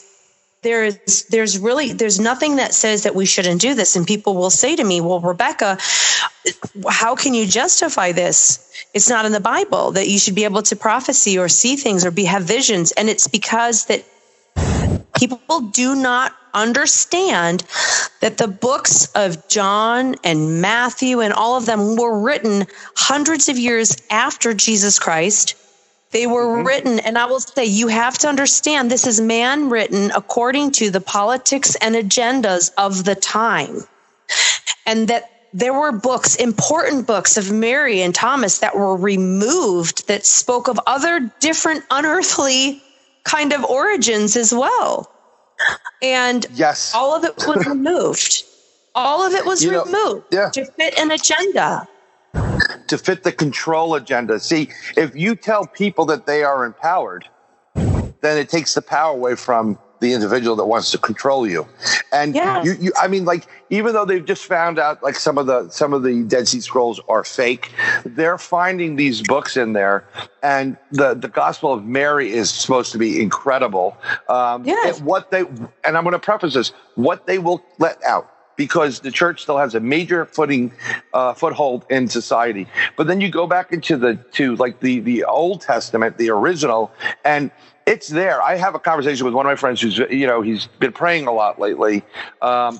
nothing that says that we shouldn't do this. And people will say to me, well, Rebecca, how can you justify this? It's not in the Bible that you should be able to prophesy or see things or have visions. And it's because that people do not understand that the books of John and Matthew and all of them were written hundreds of years after Jesus Christ. They were written, and I will say, you have to understand, this is man written according to the politics and agendas of the time. And that there were books, important books of Mary and Thomas that were removed that spoke of other different unearthly kind of origins as well. And all of it was removed. All of it was removed to fit an agenda. To fit the control agenda. See, if you tell people that they are empowered, then it takes the power away from the individual that wants to control you. And I mean, like, even though they've just found out like some of the Dead Sea Scrolls are fake, they're finding these books in there, and the Gospel of Mary is supposed to be incredible. And I'm going to preface this, what they will let out, because the church still has a major foothold in society. But then you go back into the Old Testament, the original, and it's there. I have a conversation with one of my friends who's, he's been praying a lot lately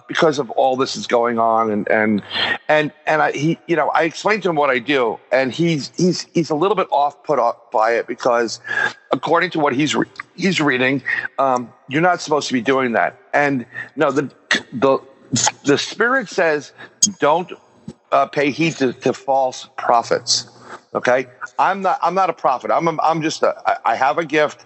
because of all this is going on, and I explained to him what I do, and he's a little bit put off by it, because according to what he's reading, you're not supposed to be doing that. And no, the Spirit says, don't pay heed to false prophets. Okay, I'm not a prophet. I have a gift.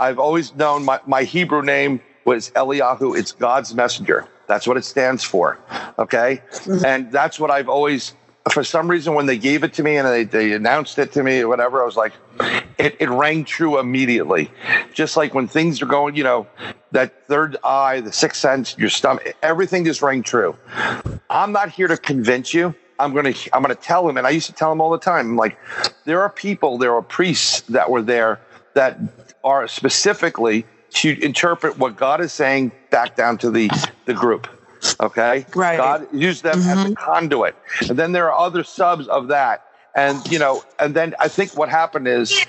I've always known my Hebrew name was Eliyahu. It's God's messenger. That's what it stands for. Okay, and that's what I've always. For some reason, when they gave it to me and they announced it to me or whatever, I was like, it rang true immediately. Just like when things are going, that third eye, the sixth sense, your stomach, everything just rang true. I'm not here to convince you. I'm gonna tell him, and I used to tell him all the time, I'm like, there are priests that were there that are specifically to interpret what God is saying back down to the group. Okay, right. God used them as a conduit, and then there are other subs of that, and and then I think what happened is,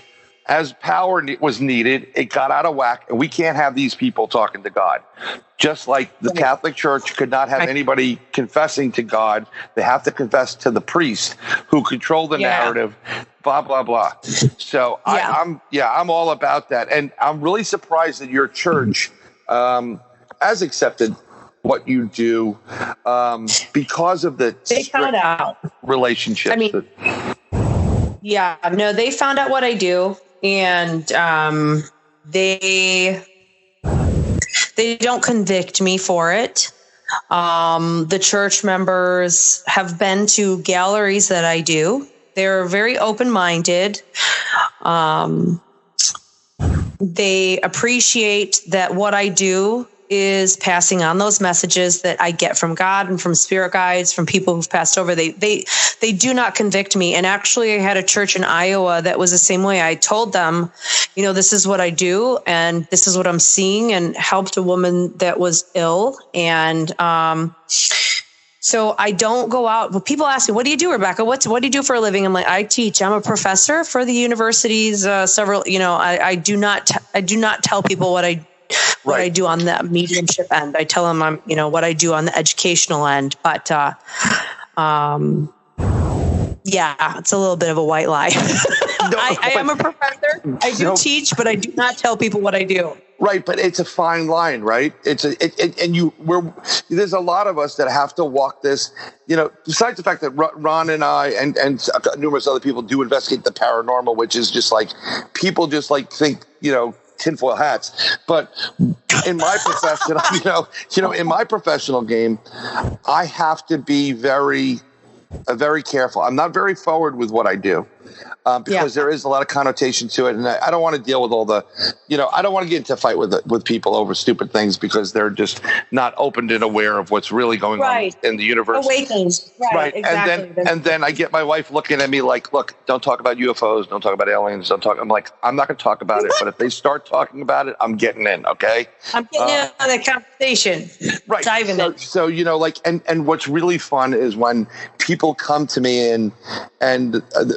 as power was needed, it got out of whack, and we can't have these people talking to God. Just like the Catholic Church could not have anybody confessing to God, they have to confess to the priest who control the narrative. Blah blah blah. So I'm all about that, and I'm really surprised that your church has accepted what you do because of the they found out relationships. I mean, they found out what I do, and they don't convict me for it. The church members have been to galleries that I do. They're very open-minded. They appreciate that what I do is passing on those messages that I get from God and from spirit guides, from people who've passed over. They do not convict me. And actually, I had a church in Iowa that was the same way. I told them, this is what I do, and this is what I'm seeing, and helped a woman that was ill. And so I don't go out. Well, people ask me, what do you do, Rebecca? What do you do for a living? I'm like, I teach. I'm a professor for the universities. I do not tell people what I do on the mediumship end. I tell them what I do on the educational end, but it's a little bit of a white lie. I am a professor. I do teach, but I do not tell people what I do. Right, but it's a fine line, right? There's a lot of us that have to walk this. Besides the fact that Ron and I and numerous other people do investigate the paranormal, which is just like people just like think tinfoil hats. But in my profession, in my professional game, I have to be very careful. I'm not very forward with what I do. Because there is a lot of connotation to it, and I don't want to deal with all the, I don't want to get into a fight with people over stupid things because they're just not open and aware of what's really going on in the universe. Awakens, right? Exactly. And then I get my wife looking at me like, "Look, don't talk about UFOs, don't talk about aliens, don't talk." I'm like, I'm not going to talk about it, but if they start talking about it, I'm getting in. Okay, I'm getting in on the conversation. Right, diving in. So and what's really fun is when people come to me and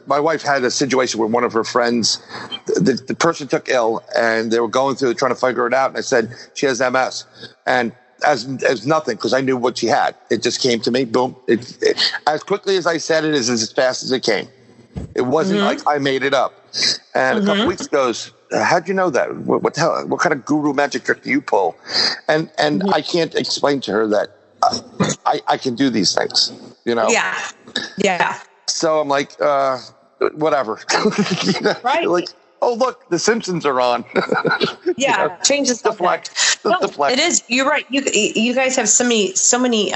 my wife had a situation where one of her friends, the person took ill, and they were going through trying to figure it out. And I said, she has MS. And as nothing, because I knew what she had. It just came to me, boom. As quickly as I said it, is as fast as it came. It wasn't like I made it up. And a couple weeks goes, how'd you know that? What the hell? What kind of guru magic trick do you pull? And I can't explain to her that I can do these things, Yeah. So I'm like, whatever. Right. Like, oh, look, the Simpsons are on. Changes the deflect. It is. You're right. You guys have so many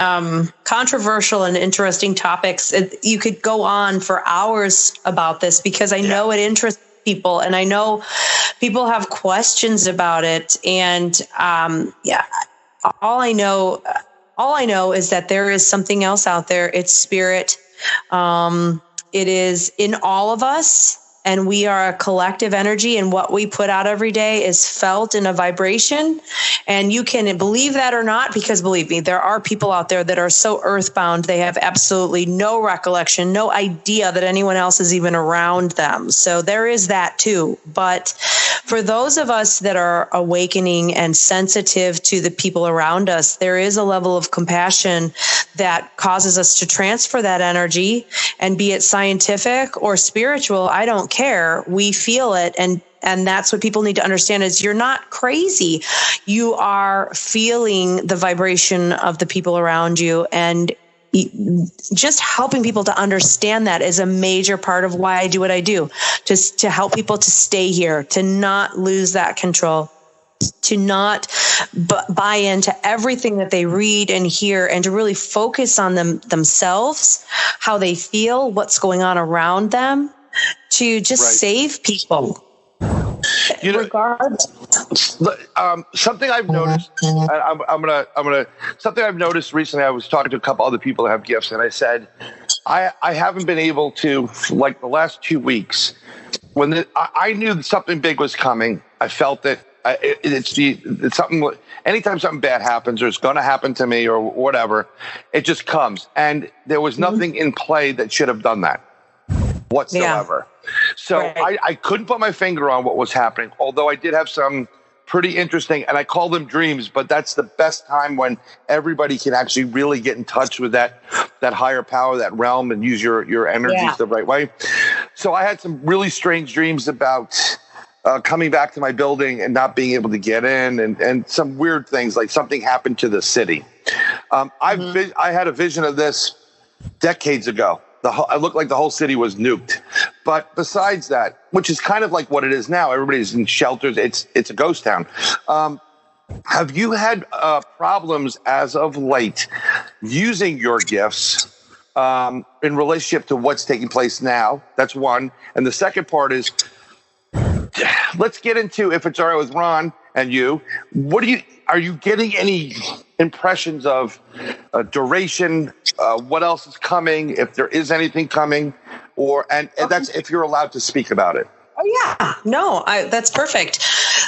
controversial and interesting topics. You could go on for hours about this because I know it interests people, and I know people have questions about it. And all I know is that there is something else out there. It's spirit. It is in all of us, and we are a collective energy, and what we put out every day is felt in a vibration. And you can believe that or not, because believe me, there are people out there that are so earthbound, they have absolutely no recollection, no idea that anyone else is even around them. So there is that too. But for those of us that are awakening and sensitive to the people around us, there is a level of compassion that causes us to transfer that energy, and be it scientific or spiritual, I don't care. We feel it. And that's what people need to understand is you're not crazy. You are feeling the vibration of the people around you, and just helping people to understand that is a major part of why I do what I do, just to help people to stay here, to not lose that control, to not buy into everything that they read and hear, and to really focus on themselves, how they feel, what's going on around them, to just save people. regardless. Something I've noticed, something I've noticed recently, I was talking to a couple other people that have gifts, and I said, I haven't been able to, like the last 2 weeks, when I knew that something big was coming. I felt it. It's something. Anytime something bad happens, or it's going to happen to me, or whatever, it just comes. And there was nothing in play that should have done that whatsoever. Yeah. So right. I couldn't put my finger on what was happening. Although I did have some pretty interesting, and I call them dreams. But that's the best time when everybody can actually really get in touch with that higher power, that realm, and use your energies the right way. So I had some really strange dreams about coming back to my building and not being able to get in, and some weird things, like something happened to the city. I had a vision of this decades ago. It looked like the whole city was nuked. But besides that, which is kind of like what it is now, everybody's in shelters. It's a ghost town. Have you had problems as of late using your gifts in relationship to what's taking place now? That's one. And the second part is, let's get into, if it's all right with Ron and you, are you getting any impressions of duration, what else is coming, if there is anything coming, and that's if you're allowed to speak about it? Oh, yeah. No, that's perfect.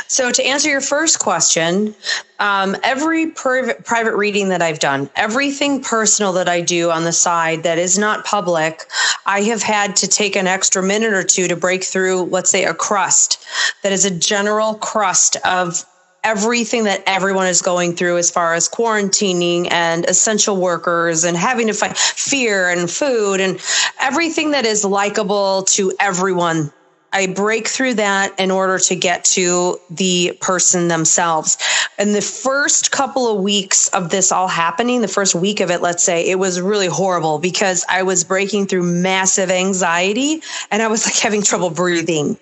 So to answer your first question, every private reading that I've done, everything personal that I do on the side that is not public, I have had to take an extra minute or two to break through, let's say, a crust that is a general crust of everything that everyone is going through as far as quarantining and essential workers and having to fight fear and food and everything that is likable to everyone. I break through that in order to get to the person themselves. And the first couple of weeks of this all happening, the first week of it, let's say, it was really horrible because I was breaking through massive anxiety and I was like having trouble breathing.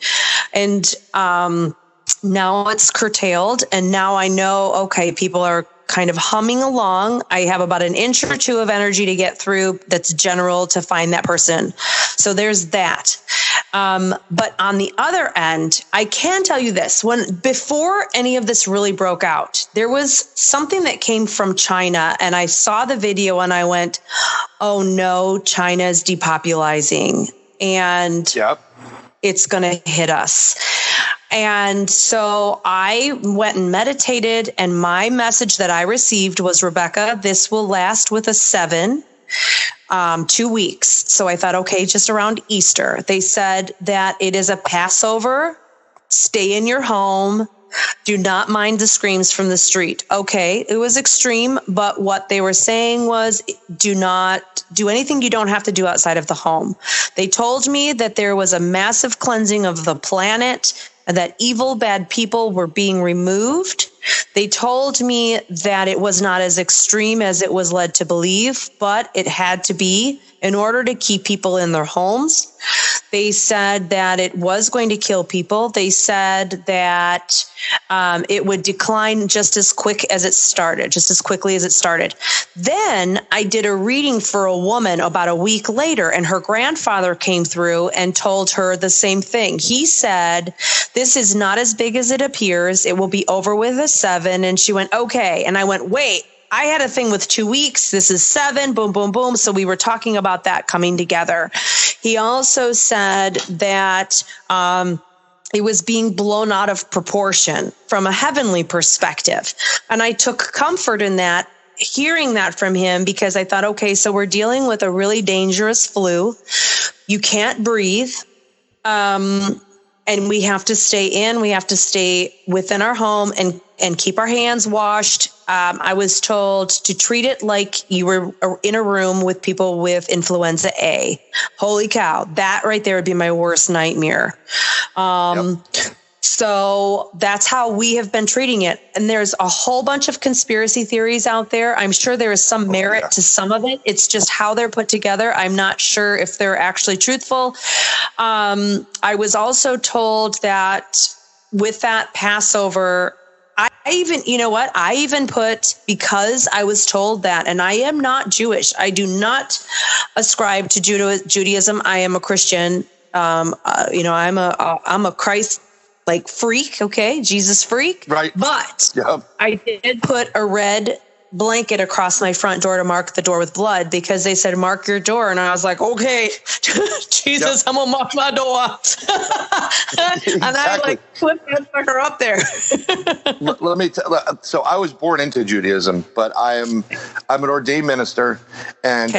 And now it's curtailed. And now I know, okay, people are kind of humming along. I have about an inch or two of energy to get through that's general to find that person. So there's that. But on the other end, I can tell you this, before any of this really broke out, there was something that came from China and I saw the video and I went, oh no, China is depopulizing and it's going to hit us. And so I went and meditated, and my message that I received was, Rebecca, this will last with a 7, 2 weeks. So I thought, okay, just around Easter. They said that it is a Passover. Stay in your home. Do not mind the screams from the street. Okay, it was extreme, but what they were saying was, do not do anything you don't have to do outside of the home. They told me that there was a massive cleansing of the planet, that evil, bad people were being removed. They told me that it was not as extreme as it was led to believe, but it had to be in order to keep people in their homes. They said that it was going to kill people. They said that it would decline just as quickly as it started. Then I did a reading for a woman about a week later, and her grandfather came through and told her the same thing. He said, this is not as big as it appears. It will be over with a 7. And she went, okay. And I went, wait. I had a thing with 2 weeks. This is 7, boom, boom, boom. So we were talking about that coming together. He also said that it was being blown out of proportion from a heavenly perspective. And I took comfort in that, hearing that from him, because I thought, okay, so we're dealing with a really dangerous flu. You can't breathe. And we have to stay in. We have to stay within our home and keep our hands washed. I was told to treat it like you were in a room with people with influenza A. Holy cow. That right there would be my worst nightmare. So that's how we have been treating it. And there's a whole bunch of conspiracy theories out there. I'm sure there is some merit to some of it. It's just how they're put together. I'm not sure if they're actually truthful. I was also told that with that Passover, I even put, because I was told that, and I am not Jewish. I do not ascribe to Judaism. I am a Christian. I'm a Christ like freak, okay, Jesus freak. Right. But I did put a red blanket across my front door to mark the door with blood because they said, mark your door. And I was like, okay, Jesus, I'm going to mark my door. And I like put that sucker up there. Let me tell. So I was born into Judaism, but I'm an ordained minister, and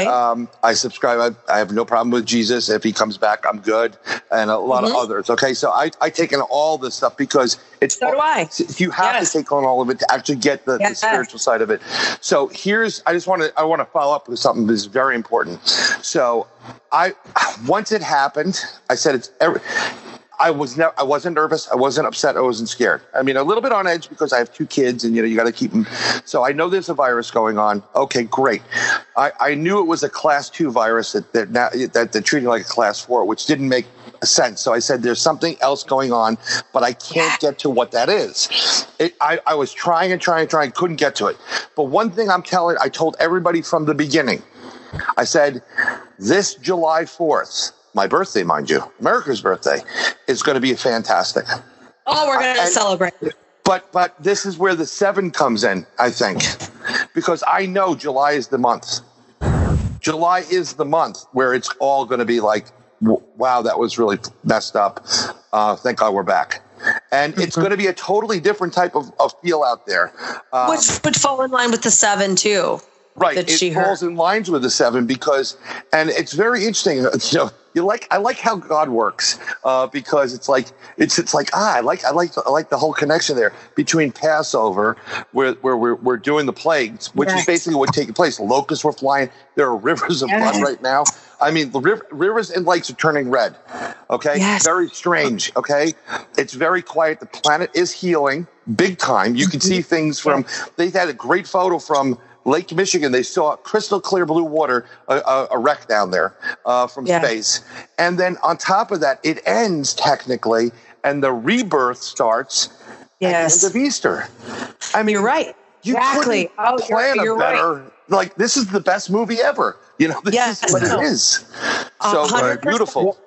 I subscribe. I have no problem with Jesus. If he comes back, I'm good, and a lot of others. Okay, so I take in all this stuff because it's. So do I. You have to take on all of it to actually get the spiritual side of it. So I want to follow up with something that is very important. So once it happened, I said I wasn't nervous. I wasn't upset. I wasn't scared. I mean, a little bit on edge because I have 2 kids and, you got to keep them. So I know there's a virus going on. Okay, great. I knew it was a class 2 virus that they're treating like a class 4, which didn't make sense. So I said, there's something else going on, but I can't get to what that is. I was trying, couldn't get to it. But one thing I told everybody from the beginning, I said, this July 4th, my birthday, mind you, America's birthday, is going to be fantastic. Oh, we're going to celebrate. But this is where the 7 comes in, I think, because I know July is the month. July is the month where it's all going to be like, wow, that was really messed up. Thank God we're back. And it's going to be a totally different type of feel out there. Which would fall in line with the 7 too. Right. It falls in lines with the 7 and it's very interesting. I like how God works because it's like I like the whole connection there between Passover where we're doing the plagues, which is basically what's taking place. Locusts were flying. There are rivers of blood right now. I mean, the rivers and lakes are turning red. Okay, very strange. Okay, it's very quiet. The planet is healing big time. You can see things from. They had a great photo from Lake Michigan. They saw crystal clear blue water, a wreck down there from space. And then on top of that, it ends technically, and the rebirth starts at the end of Easter. I mean, you're right. You couldn't plan a better. Right. Like, this is the best movie ever. This is what it is. So beautiful.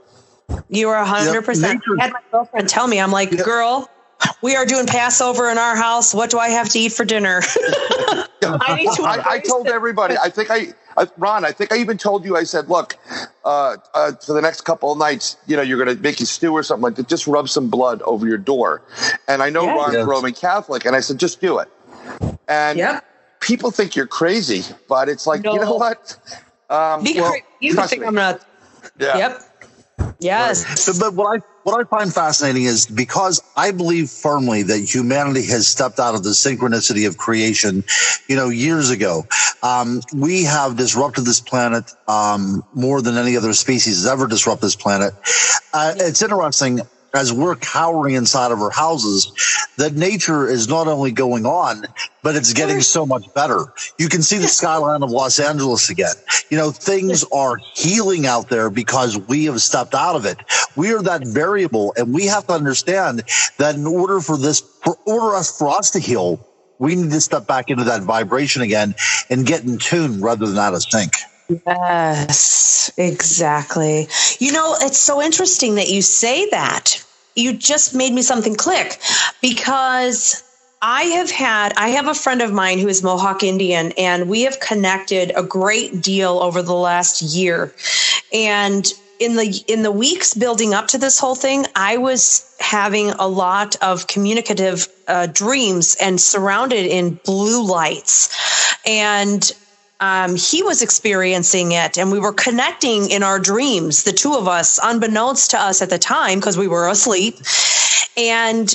You are 100%. I had my girlfriend tell me, I'm like, girl, we are doing Passover in our house. What do I have to eat for dinner? I told everybody. Ron, I think I even told you. I said, look, for the next couple of nights, you're going to make a stew or something like that. Just rub some blood over your door. And I know Ron's Roman Catholic, and I said, just do it. And people think you're crazy, but it's like, you know what? You think I'm not. Yeah. Yep. Yes. But what I find fascinating is because I believe firmly that humanity has stepped out of the synchronicity of creation, years ago. We have disrupted this planet more than any other species has ever disrupted this planet. It's interesting, as we're cowering inside of our houses, that nature is not only going on, but it's getting so much better. You can see the skyline of Los Angeles again. Things are healing out there because we have stepped out of it. We are that variable, and we have to understand that in order for us to heal, we need to step back into that vibration again and get in tune rather than out of sync. Yes, exactly. It's so interesting that you say that. You just made me something click because I have a friend of mine who is Mohawk Indian, and we have connected a great deal over the last year. And in the weeks building up to this whole thing, I was having a lot of communicative dreams and surrounded in blue lights. And he was experiencing it, and we were connecting in our dreams, the two of us, unbeknownst to us at the time because we were asleep. And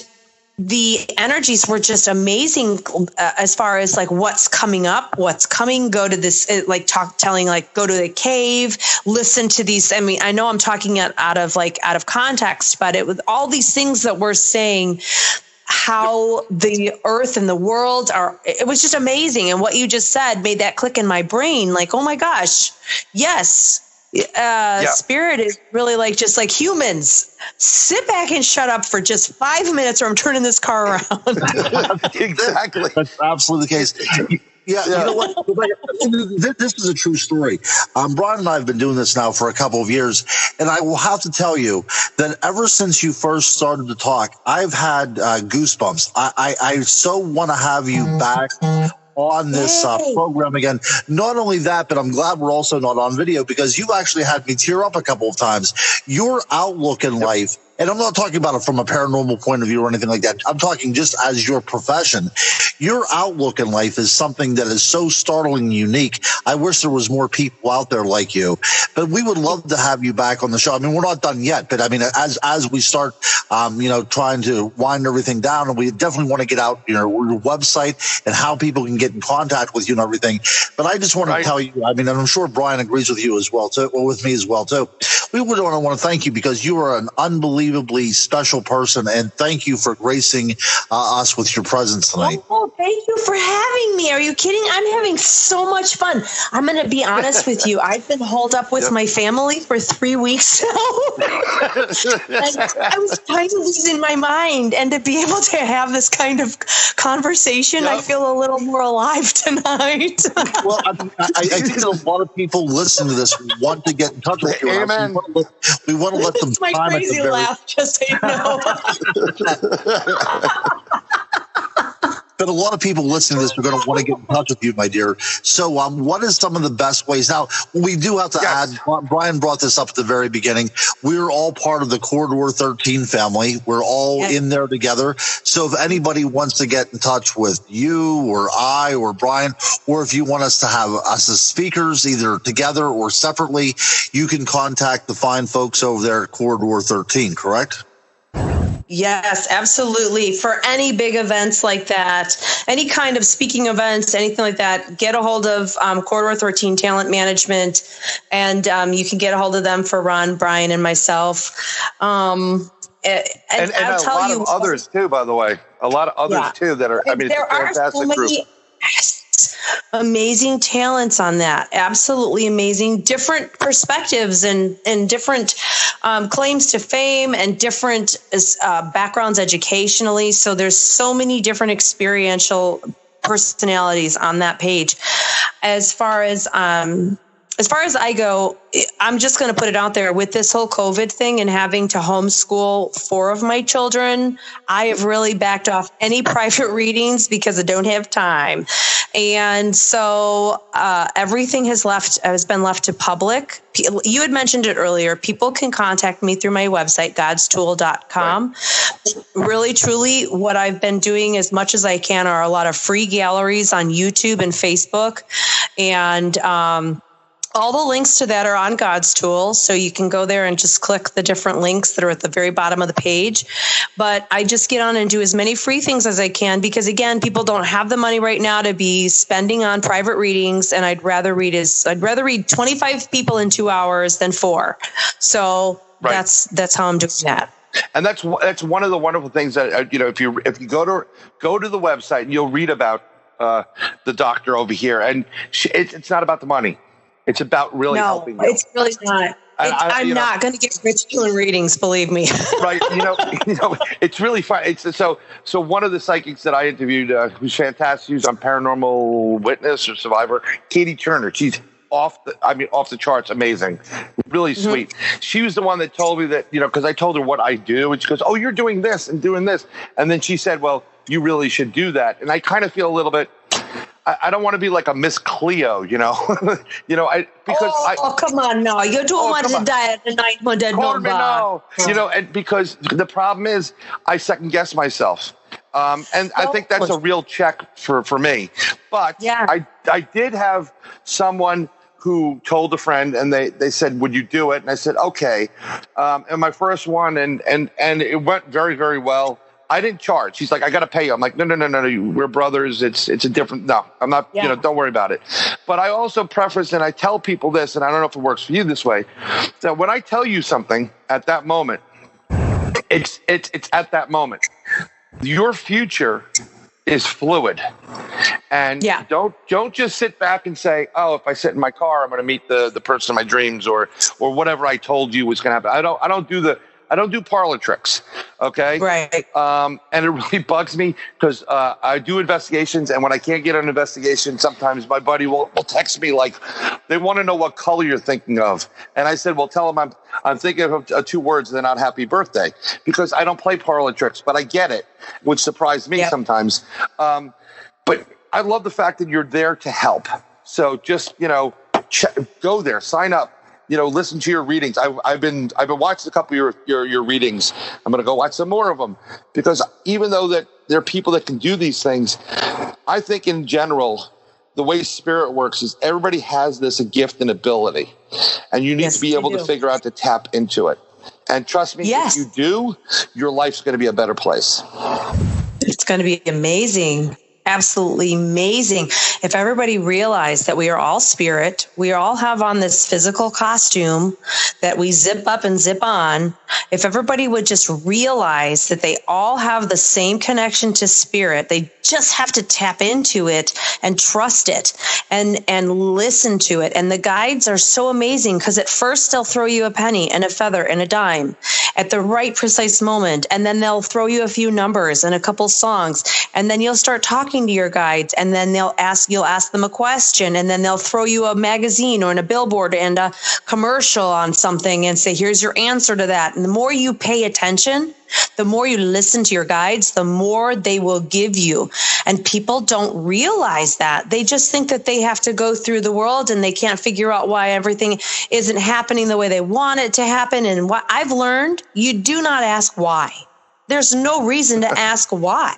the energies were just amazing as far as like what's coming up, what's coming, go to this, go to the cave, listen to these. I mean, I know I'm talking out of context, but it was all these things that we're saying, how the earth and the world it was just amazing. And what you just said made that click in my brain. Like, oh my gosh, yes. Spirit is really just like humans. Sit back and shut up for just 5 minutes or I'm turning this car around. Exactly. That's absolutely the case. Yeah, you know what? This is a true story. Bryan and I have been doing this now for a couple of years, and I will have to tell you that ever since you first started to talk, I've had goosebumps. I so want to have you back on this program again. Not only that, but I'm glad we're also not on video, because you actually had me tear up a couple of times. Your outlook in life, and I'm not talking about it from a paranormal point of view or anything like that. I'm talking just as your profession. Your outlook in life is something that is so startling and unique. I wish there was more people out there like you. But we would love to have you back on the show. I mean, we're not done yet, but I mean, as we start, trying to wind everything down, and we definitely want to get out your website and how people can get in contact with you and everything. But I just want to tell you, I mean, and I'm sure Bryan agrees with you as well, too, or with me as well, too. We would want to thank you, because you are an unbelievably special person, and thank you for gracing us with your presence tonight. Oh, thank you for having me. Are you kidding? I'm having so much fun. I'm going to be honest with you. I've been holed up with my family for 3 weeks now. I was kind of losing my mind, and to be able to have this kind of conversation, I feel a little more alive tonight. Well, I think that a lot of people listening to this want to get in touch with you. Amen. We want to let them. It's my crazy laugh, just so you know. But a lot of people listening to this are going to want to get in touch with you, my dear. So what is some of the best ways? Now, we do have to add, Bryan brought this up at the very beginning. We're all part of the Corridor 13 family. We're all in there together. So if anybody wants to get in touch with you or I or Bryan, or if you want us to have us as speakers, either together or separately, you can contact the fine folks over there at Corridor 13, correct? Yes, absolutely. For any big events like that, any kind of speaking events, anything like that, get a hold of Corridor 13 Talent Management, and you can get a hold of them for Ron, Bryan, and myself. And I'll tell a lot of others too, by the way. A lot of others too that are, I mean, it's a fantastic group. Amazing talents on that. Absolutely amazing. Different perspectives and different claims to fame and different backgrounds educationally. So there's so many different experiential personalities on that page. As far as I go, I'm just going to put it out there with this whole COVID thing and having to homeschool 4 of my children. I have really backed off any private readings because I don't have time. And so everything has been left to public. You had mentioned it earlier. People can contact me through my website, cause.HER. Really, truly, what I've been doing as much as I can are a lot of free galleries on YouTube and Facebook. And all the links to that are on God's Tool, so you can go there and just click the different links that are at the very bottom of the page. But I just get on and do as many free things as I can because, again, people don't have the money right now to be spending on private readings, and I'd rather read 25 people in 2 hours than 4. So that's how I'm doing that. And that's one of the wonderful things that if you go to the website, you'll read about the doctor over here, and it's not about the money. It's about really helping you. No, it's really not. I'm not going to get rich doing readings, believe me. Right. It's really fun. So one of the psychics that I interviewed, who's fantastic, who's on Paranormal Witness or Survivor, Katie Turner. She's off the charts, amazing, really sweet. She was the one that told me that, because I told her what I do, and she goes, "Oh, you're doing this and doing this," and then she said, "Well, you really should do that." And I kind of feel a little bit. I don't want to be like a Miss Cleo, because come on, no, you don't want to die at the night when there's no bar. And because the problem is I second guess myself, and I think that's a real check for me. But I did have someone who told a friend, and they said, "Would you do it?" And I said, "Okay." And my first one, and it went very, very well. I didn't charge. He's like, "I got to pay you." I'm like, no, we're brothers. It's a different, no, I'm not, don't worry about it. But I also preface, and I tell people this, and I don't know if it works for you this way, that when I tell you something at that moment, it's at that moment. Your future is fluid. And don't just sit back and say, "Oh, if I sit in my car, I'm going to meet the person of my dreams," or whatever I told you was going to happen. I don't do do parlor tricks. Okay. Right. And it really bugs me because I do investigations, and when I can't get an investigation, sometimes my buddy will text me like, they want to know what color you're thinking of, and I said, well, tell them I'm thinking of 2 words. They're not happy birthday, because I don't play parlor tricks, but I get it, which surprised me sometimes. But I love the fact that you're there to help. So just go there, sign up. Listen to your readings. I've been watching a couple of your readings. I'm going to go watch some more of them, because even though that there are people that can do these things, I think in general, the way spirit works is everybody has a gift and ability, and you need to be able to figure out to tap into it. And trust me, if you do, your life's going to be a better place. It's going to be amazing. Absolutely amazing. If everybody realized that we are all spirit, we all have on this physical costume that we zip up and zip on. If everybody would just realize that they all have the same connection to spirit, they just have to tap into it and trust it and listen to it. And the guides are so amazing, because at first they'll throw you a penny and a feather and a dime at the right precise moment. And then they'll throw you a few numbers and a couple songs. And then you'll start talking to your guides, and then you'll ask them a question, and then they'll throw you a magazine or a billboard and a commercial on something and say, here's your answer to that. And the more you pay attention, the more you listen to your guides, the more they will give you. And people don't realize that. They just think that they have to go through the world, and they can't figure out why everything isn't happening the way they want it to happen. And what I've learned, you do not ask why. There's no reason to ask why.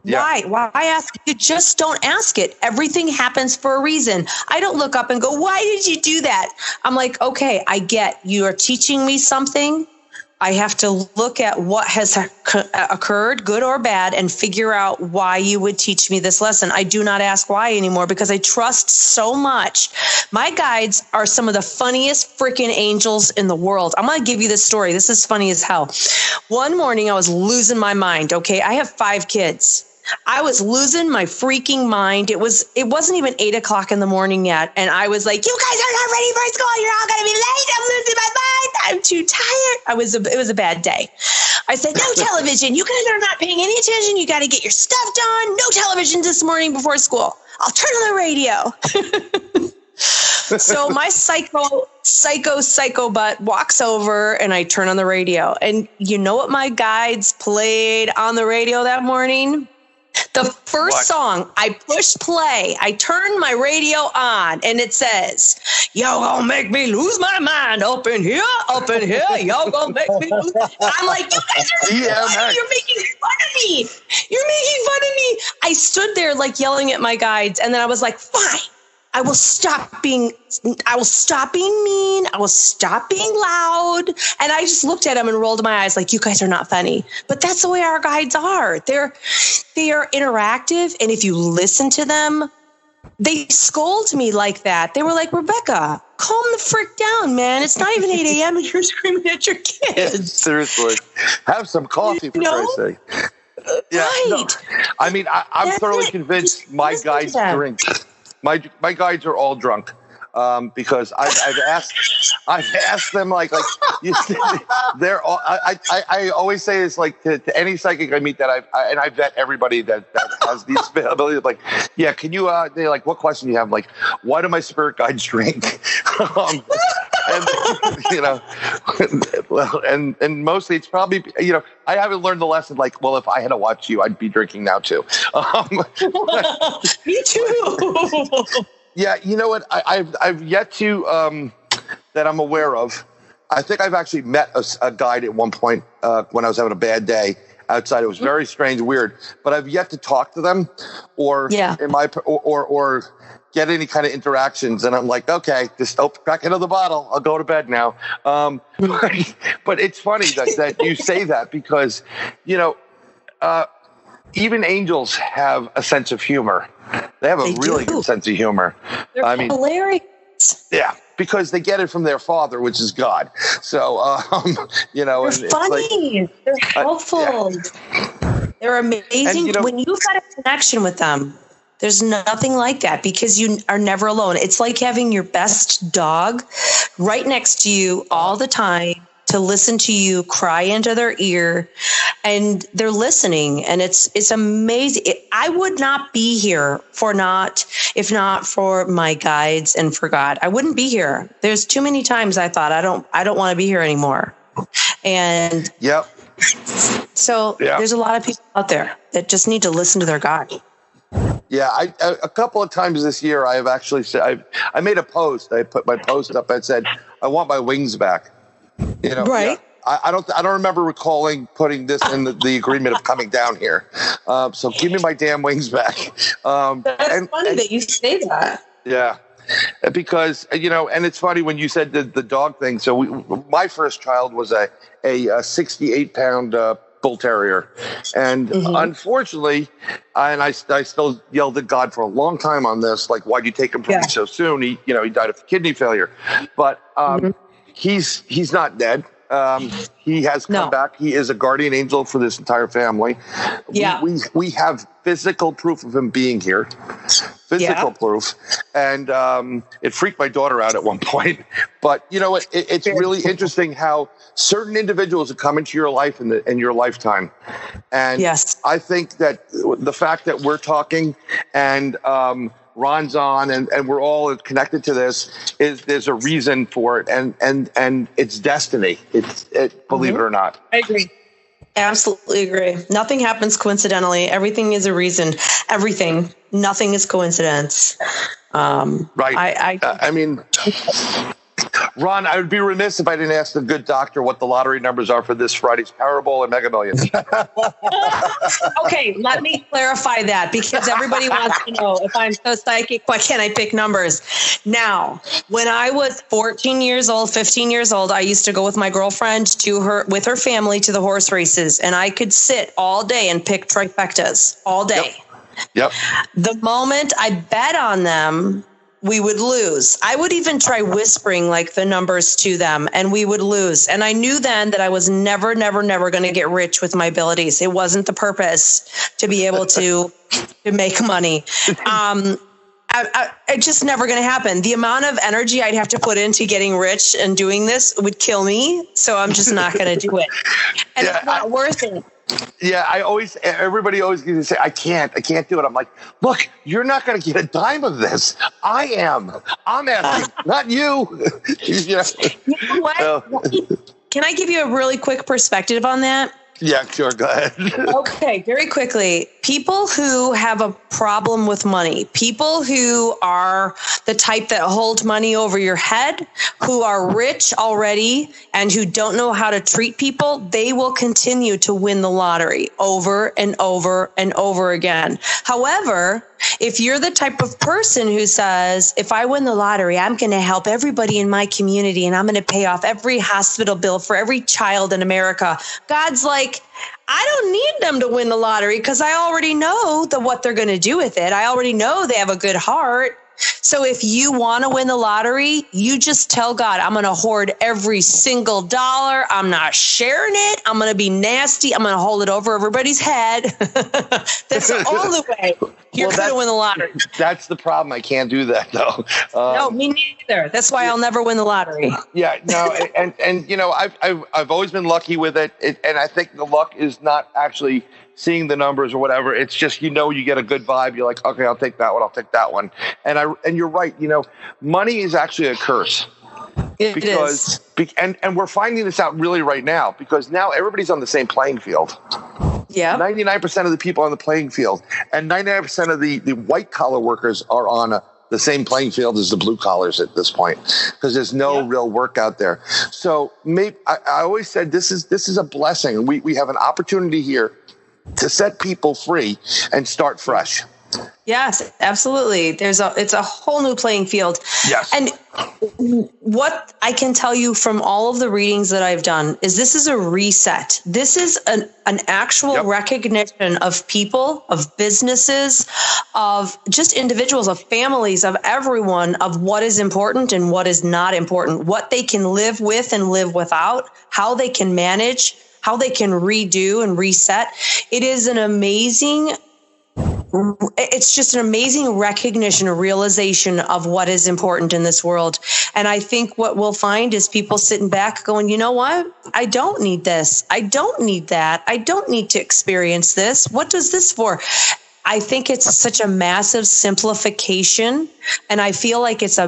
Yeah. Why ask? You just don't ask it. Everything happens for a reason. I don't look up and go, why did you do that? I'm like, okay, I get you are teaching me something. I have to look at what has occurred, good or bad, and figure out why you would teach me this lesson. I do not ask why anymore, because I trust so much. My guides are some of the funniest freaking angels in the world. I'm going to give you this story. This is funny as hell. One morning I was losing my mind. Okay. I have 5 kids. I was losing my freaking mind. It wasn't even 8:00 in the morning yet. And I was like, you guys are not ready for school. You're all going to be late. I'm losing my mind. I'm too tired. It was a bad day. I said, no television. You guys are not paying any attention. You got to get your stuff done. No television this morning before school. I'll turn on the radio. So my psycho butt walks over, and I turn on the radio. And you know what my guides played on the radio that morning? The first song, I push play, I turn my radio on, and it says, y'all gonna make me lose my mind up in here, y'all gonna make me lose. I'm like, you guys are funny. You're making fun of me. You're making fun of me. I stood there like yelling at my guides, and then I was like, fine. I will stop being mean. I will stop being loud. And I just looked at them and rolled my eyes like, you guys are not funny. But that's the way our guides are. They are interactive. And if you listen to them, they scold me like that. They were like, Rebecca, calm the frick down, man. It's not even 8 a.m. and you're screaming at your kids. Seriously. Have some coffee, for Christ's sake. Yeah, right. No. I mean, I'm thoroughly convinced my guides drink. My guides are all drunk, because I've asked them like they're all. I always say it's like to any psychic I meet that I vet everybody that has these abilities. Like, yeah, can you? They're like, what question do you have? I'm like, why do my spirit guides drink? And and mostly it's probably I haven't learned the lesson. Like, well, if I had to watch you, I'd be drinking now too. Me too. Yeah, you know what? I've yet to that I'm aware of. I think I've actually met a guide at one point when I was having a bad day outside. It was very strange, and weird. But I've yet to talk to them, or get any kind of interactions. And I'm like, okay, just crack into the bottle. I'll go to bed now. But it's funny that you say that, because even angels have a sense of humor. They have a really good sense of humor. They're hilarious. Yeah, because they get it from their father, which is God. So, they're funny. They're helpful. They're amazing. And, when you've got a connection with them, there's nothing like that, because you are never alone. It's like having your best dog right next to you all the time. to listen to you cry into their ear, and they're listening. And it's amazing. I would not be here if not for my guides and for God. I wouldn't be here. There's too many times I thought I don't want to be here anymore. And yep. So there's a lot of people out there that just need to listen to their God. Yeah, a couple of times this year, I have actually said, I made a post. I put my post up and said, I want my wings back. You know, right. Yeah, I don't remember recalling putting this in the agreement of coming down here. So give me my damn wings back. That's funny that you say that. Yeah. Because, and it's funny when you said the dog thing. So my first child was a 68-pound bull terrier. And unfortunately, and I still yelled at God for a long time on this, like, why'd you take him from me so soon? He died of kidney failure. But he's not dead. He has come back. He is a guardian angel for this entire family. Yeah. We have physical proof of him being here. Physical proof. And it freaked my daughter out at one point. But it's really interesting how certain individuals have come into your life in your lifetime. And I think that the fact that we're talking and Ron's on and we're all connected to this there's a reason for it, and it's destiny. Believe it or not. I agree. Absolutely agree. Nothing happens coincidentally. Everything is a reason. Everything. Nothing is coincidence. Right. I mean, Ron, I would be remiss if I didn't ask the good doctor what the lottery numbers are for this Friday's Powerball and Mega Millions. Okay, let me clarify that, because everybody wants to know, if I'm so psychic, why can't I pick numbers? Now, when I was 15 years old, I used to go with my girlfriend with her family to the horse races, and I could sit all day and pick trifectas all day. Yep. The moment I bet on them, we would lose. I would even try whispering like the numbers to them, and we would lose. And I knew then that I was never going to get rich with my abilities. It wasn't the purpose to be able to make money. It's just never going to happen. The amount of energy I'd have to put into getting rich and doing this would kill me. So I'm just not going to do it. And it's not worth it. Yeah, everybody always gets to say, I can't do it. I'm like, look, you're not going to get a dime of this. I am. I'm asking, not you. You know what? Can I give you a really quick perspective on that? Yeah, sure. Go ahead. Okay, very quickly. People who have a problem with money, people who are the type that hold money over your head, who are rich already and who don't know how to treat people, they will continue to win the lottery over and over and over again. However, if you're the type of person who says, if I win the lottery, I'm going to help everybody in my community and I'm going to pay off every hospital bill for every child in America, God's like, I don't need them to win the lottery because I already know what they're going to do with it. I already know they have a good heart. So if you want to win the lottery, you just tell God, I'm going to hoard every single dollar. I'm not sharing it. I'm going to be nasty. I'm going to hold it over everybody's head. That's the only way you're going to win the lottery. That's the problem. I can't do that, though. No, me neither. That's why I'll never win the lottery. Yeah, no, and I've always been lucky with it, and I think the luck is not actually seeing the numbers or whatever. It's just, you get a good vibe. You're like, okay, I'll take that one. I'll take that one. And you're right. Money is actually a curse. It is. And we're finding this out really right now, because now everybody's on the same playing field. Yeah. 99% of the people on the playing field, and 99% of the white collar workers are on the same playing field as the blue collars at this point, because there's no real work out there. So maybe I always said this is a blessing. We have an opportunity here to set people free and start fresh. Yes, absolutely. It's a whole new playing field. Yes. And what I can tell you from all of the readings that I've done is this is a reset. This is an actual recognition of people, of businesses, of just individuals, of families, of everyone, of what is important and what is not important, what they can live with and live without, how they can manage, how they can redo and reset. It is an amazing it's just an amazing recognition, a realization of what is important in this world. And I think what we'll find is people sitting back going, you know what? I don't need this. I don't need that. I don't need to experience this. What does this for? I think it's such a massive simplification, and I feel like it's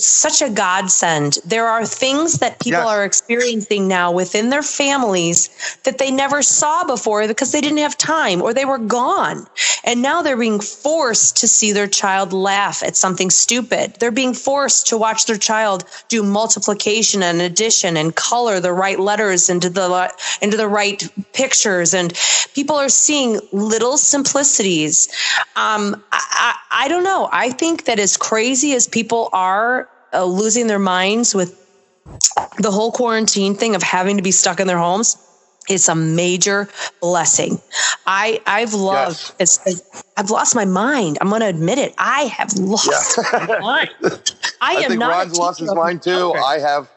such a godsend. There are things that people are experiencing now within their families that they never saw before because they didn't have time or they were gone. And now they're being forced to see their child laugh at something stupid. They're being forced to watch their child do multiplication and addition and color the right letters into the right pictures. And people are seeing little simplicities. I don't know. I think that as crazy as people are losing their minds with the whole quarantine thing of having to be stuck in their homes, it's a major blessing. I've lost my mind. I'm going to admit it. I have lost my mind. I think Ron's lost his mind too. I have.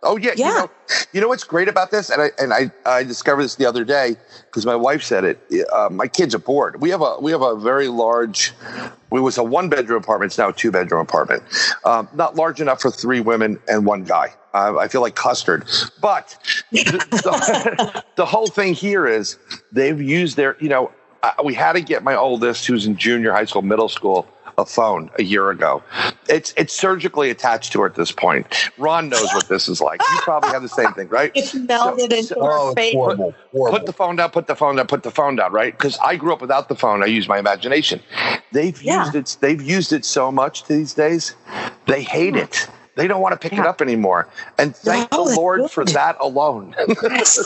Oh yeah. You know what's great about this, and I discovered this the other day because my wife said it. My kids are bored. We have a very large. It was a 1-bedroom apartment. It's now a 2-bedroom apartment. Not large enough for 3 women and 1 guy. I feel like custard. But the whole thing here is they've used their. We had to get my oldest, who's in junior high school, middle school, a phone a year ago. It's surgically attached to her at this point. Ron knows what this is like. You probably have the same thing, right? It's melted into her face. Horrible. Put the phone down, put the phone down, right? Because I grew up without the phone. I use my imagination. They've used it so much these days. They hate it. They don't want to pick it up anymore. And thank the Lord for that alone. Yes.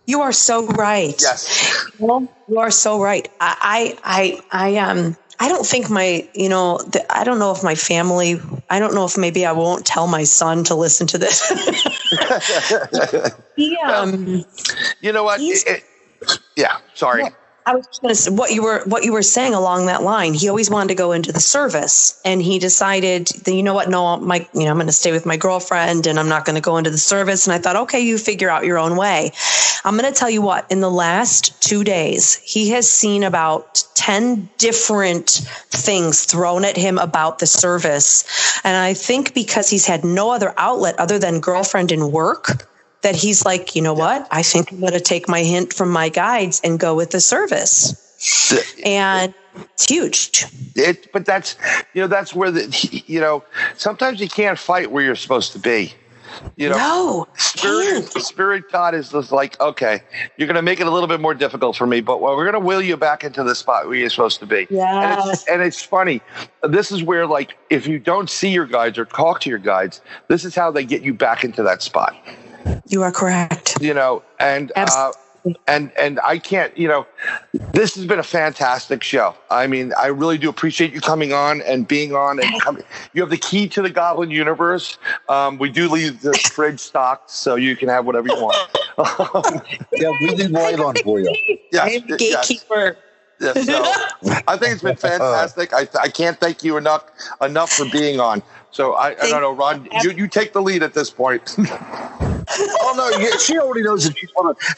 You are so right. Yes. You are so right. I don't think I don't know if my family, I don't know if maybe I won't tell my son to listen to this. You know what? Sorry. Yeah, I was just going to say what you were saying along that line. He always wanted to go into the service, and he decided that, you know what? No, I'm going to stay with my girlfriend, and I'm not going to go into the service. And I thought, okay, you figure out your own way. I'm going to tell you what, in the last 2 days, he has seen about 10 different things thrown at him about the service. And I think because he's had no other outlet other than girlfriend and work, that he's like, you know what? I think I'm going to take my hint from my guides and go with the service. And it's huge. But that's where sometimes you can't fight where you're supposed to be. Spirit God is just like, okay, you're going to make it a little bit more difficult for me, but we're going to will you back into the spot where you're supposed to be. Yes. And it's funny. This is where, like, if you don't see your guides or talk to your guides, this is how they get you back into that spot. You are correct. And I can't, this has been a fantastic show. I mean, I really do appreciate you coming on and being on and coming. You have the key to the Goblin Universe. We do leave the fridge stocked so you can have whatever you want. We leave light on for you. Yes, I am the gatekeeper. Yes, so I think it's been fantastic. I can't thank you enough for being on. So I don't know, Ron, you take the lead at this point. Oh no, she already knows that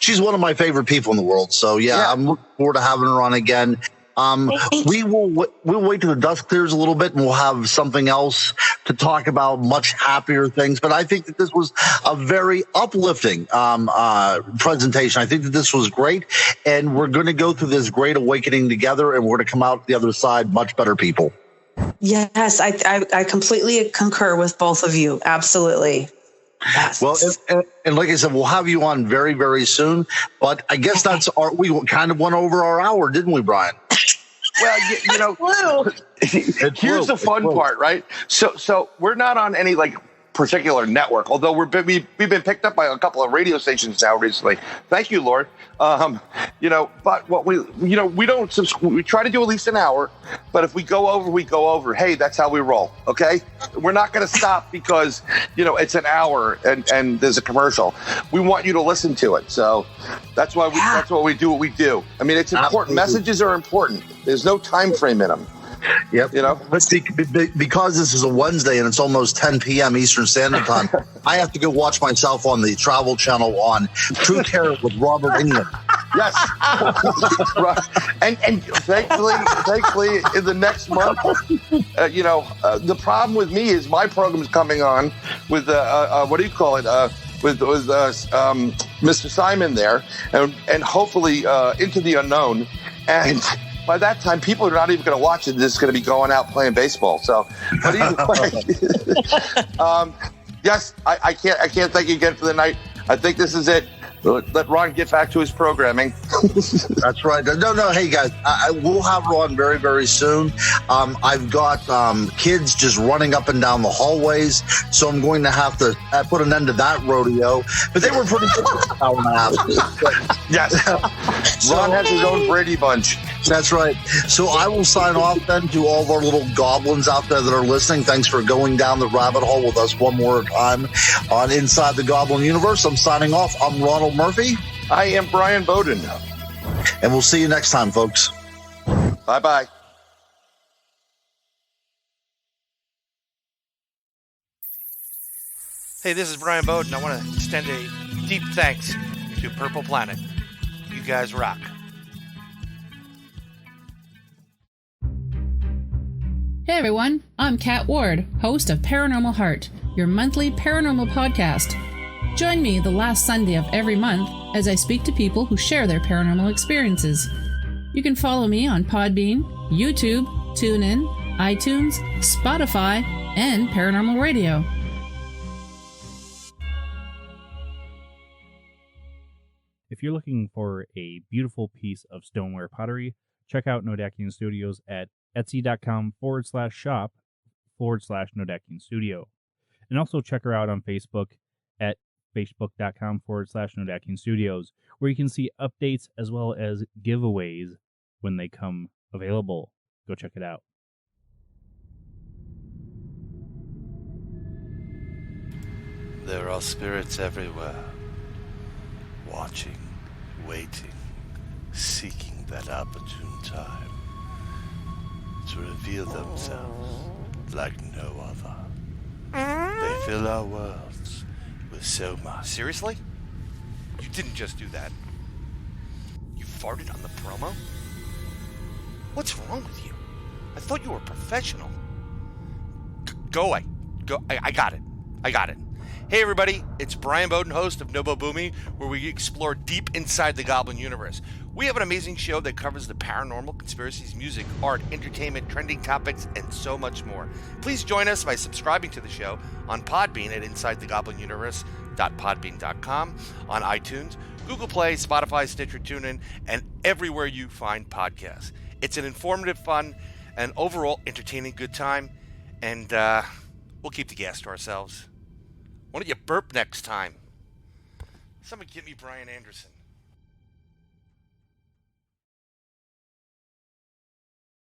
she's one of my favorite people in the world. So I'm looking forward to having her on again. We'll wait till the dust clears a little bit, and we'll have something else to talk about, much happier things. But I think that this was a very uplifting presentation. I think that this was great, and we're going to go through this great awakening together, and we're going to come out the other side much better people. Yes, I completely concur with both of you. Absolutely. Yes. Well, and like I said, we'll have you on very, very soon. But I guess we kind of went over our hour, didn't we, Bryan? Well, here's the fun part, right? So we're not on any particular network, although we've been picked up by a couple of radio stations now recently. Thank you, Lord. But what we don't we try to do at least an hour, but if we go over, we go over. Hey, that's how we roll. Okay, we're not going to stop because it's an hour and there's a commercial. We want you to listen to it, so that's why we do what we do. I mean, it's important. Absolutely. Messages are important. There's no time frame in them. Yep. But because this is a Wednesday and it's almost 10 p.m. Eastern Standard Time, I have to go watch myself on the Travel Channel on True Terror with Robert England. Yes. Right. And thankfully, in the next month, the problem with me is my program's coming on with what do you call it? With Mr. Simon there, and hopefully Into the Unknown, and by that time, people are not even going to watch it. They're just going to be going out playing baseball. So, but either way, yes, I can't thank you again for the night. I think this is it. Let Ron get back to his programming. That's right. No. Hey, guys, I will have Ron very, very soon. I've got kids just running up and down the hallways, so I'm going to have to put an end to that rodeo. But they were pretty good for an hour and a half. Yes. Ron has his own Brady Bunch. That's right. So I will sign off then to all of our little goblins out there that are listening. Thanks for going down the rabbit hole with us one more time on Inside the Goblin Universe. I'm signing off. I'm Ronald Murphy. I am Bryan Bowden. And we'll see you next time, folks. Bye-bye. Hey, this is Bryan Bowden. I want to extend a deep thanks to Purple Planet. You guys rock. Hey everyone, I'm Kat Ward, host of Paranormal Heart, your monthly paranormal podcast. Join me the last Sunday of every month as I speak to people who share their paranormal experiences. You can follow me on Podbean, YouTube, TuneIn, iTunes, Spotify, and Paranormal Radio. If you're looking for a beautiful piece of stoneware pottery, check out Nodakian Studios at etsy.com/shop/Nodakian Studio. And also check her out on Facebook at facebook.com/Nodakian Studios, where you can see updates as well as giveaways when they come available. Go check it out. There are spirits everywhere, watching, waiting, seeking that opportune time to reveal themselves like no other. They fill our worlds with so much. Seriously? You didn't just do that. You farted on the promo? What's wrong with you? I thought you were professional. Go away. I got it. Hey everybody, it's Bryan Bowden, host of Nobo Boomy, where we explore deep inside the Goblin Universe. We have an amazing show that covers the paranormal, conspiracies, music, art, entertainment, trending topics, and so much more. Please join us by subscribing to the show on Podbean at InsideTheGoblinUniverse.podbean.com, on iTunes, Google Play, Spotify, Stitcher, TuneIn, and everywhere you find podcasts. It's an informative, fun, and overall entertaining good time, and we'll keep the gas to ourselves. Why don't you burp next time? Somebody get me Brian Anderson.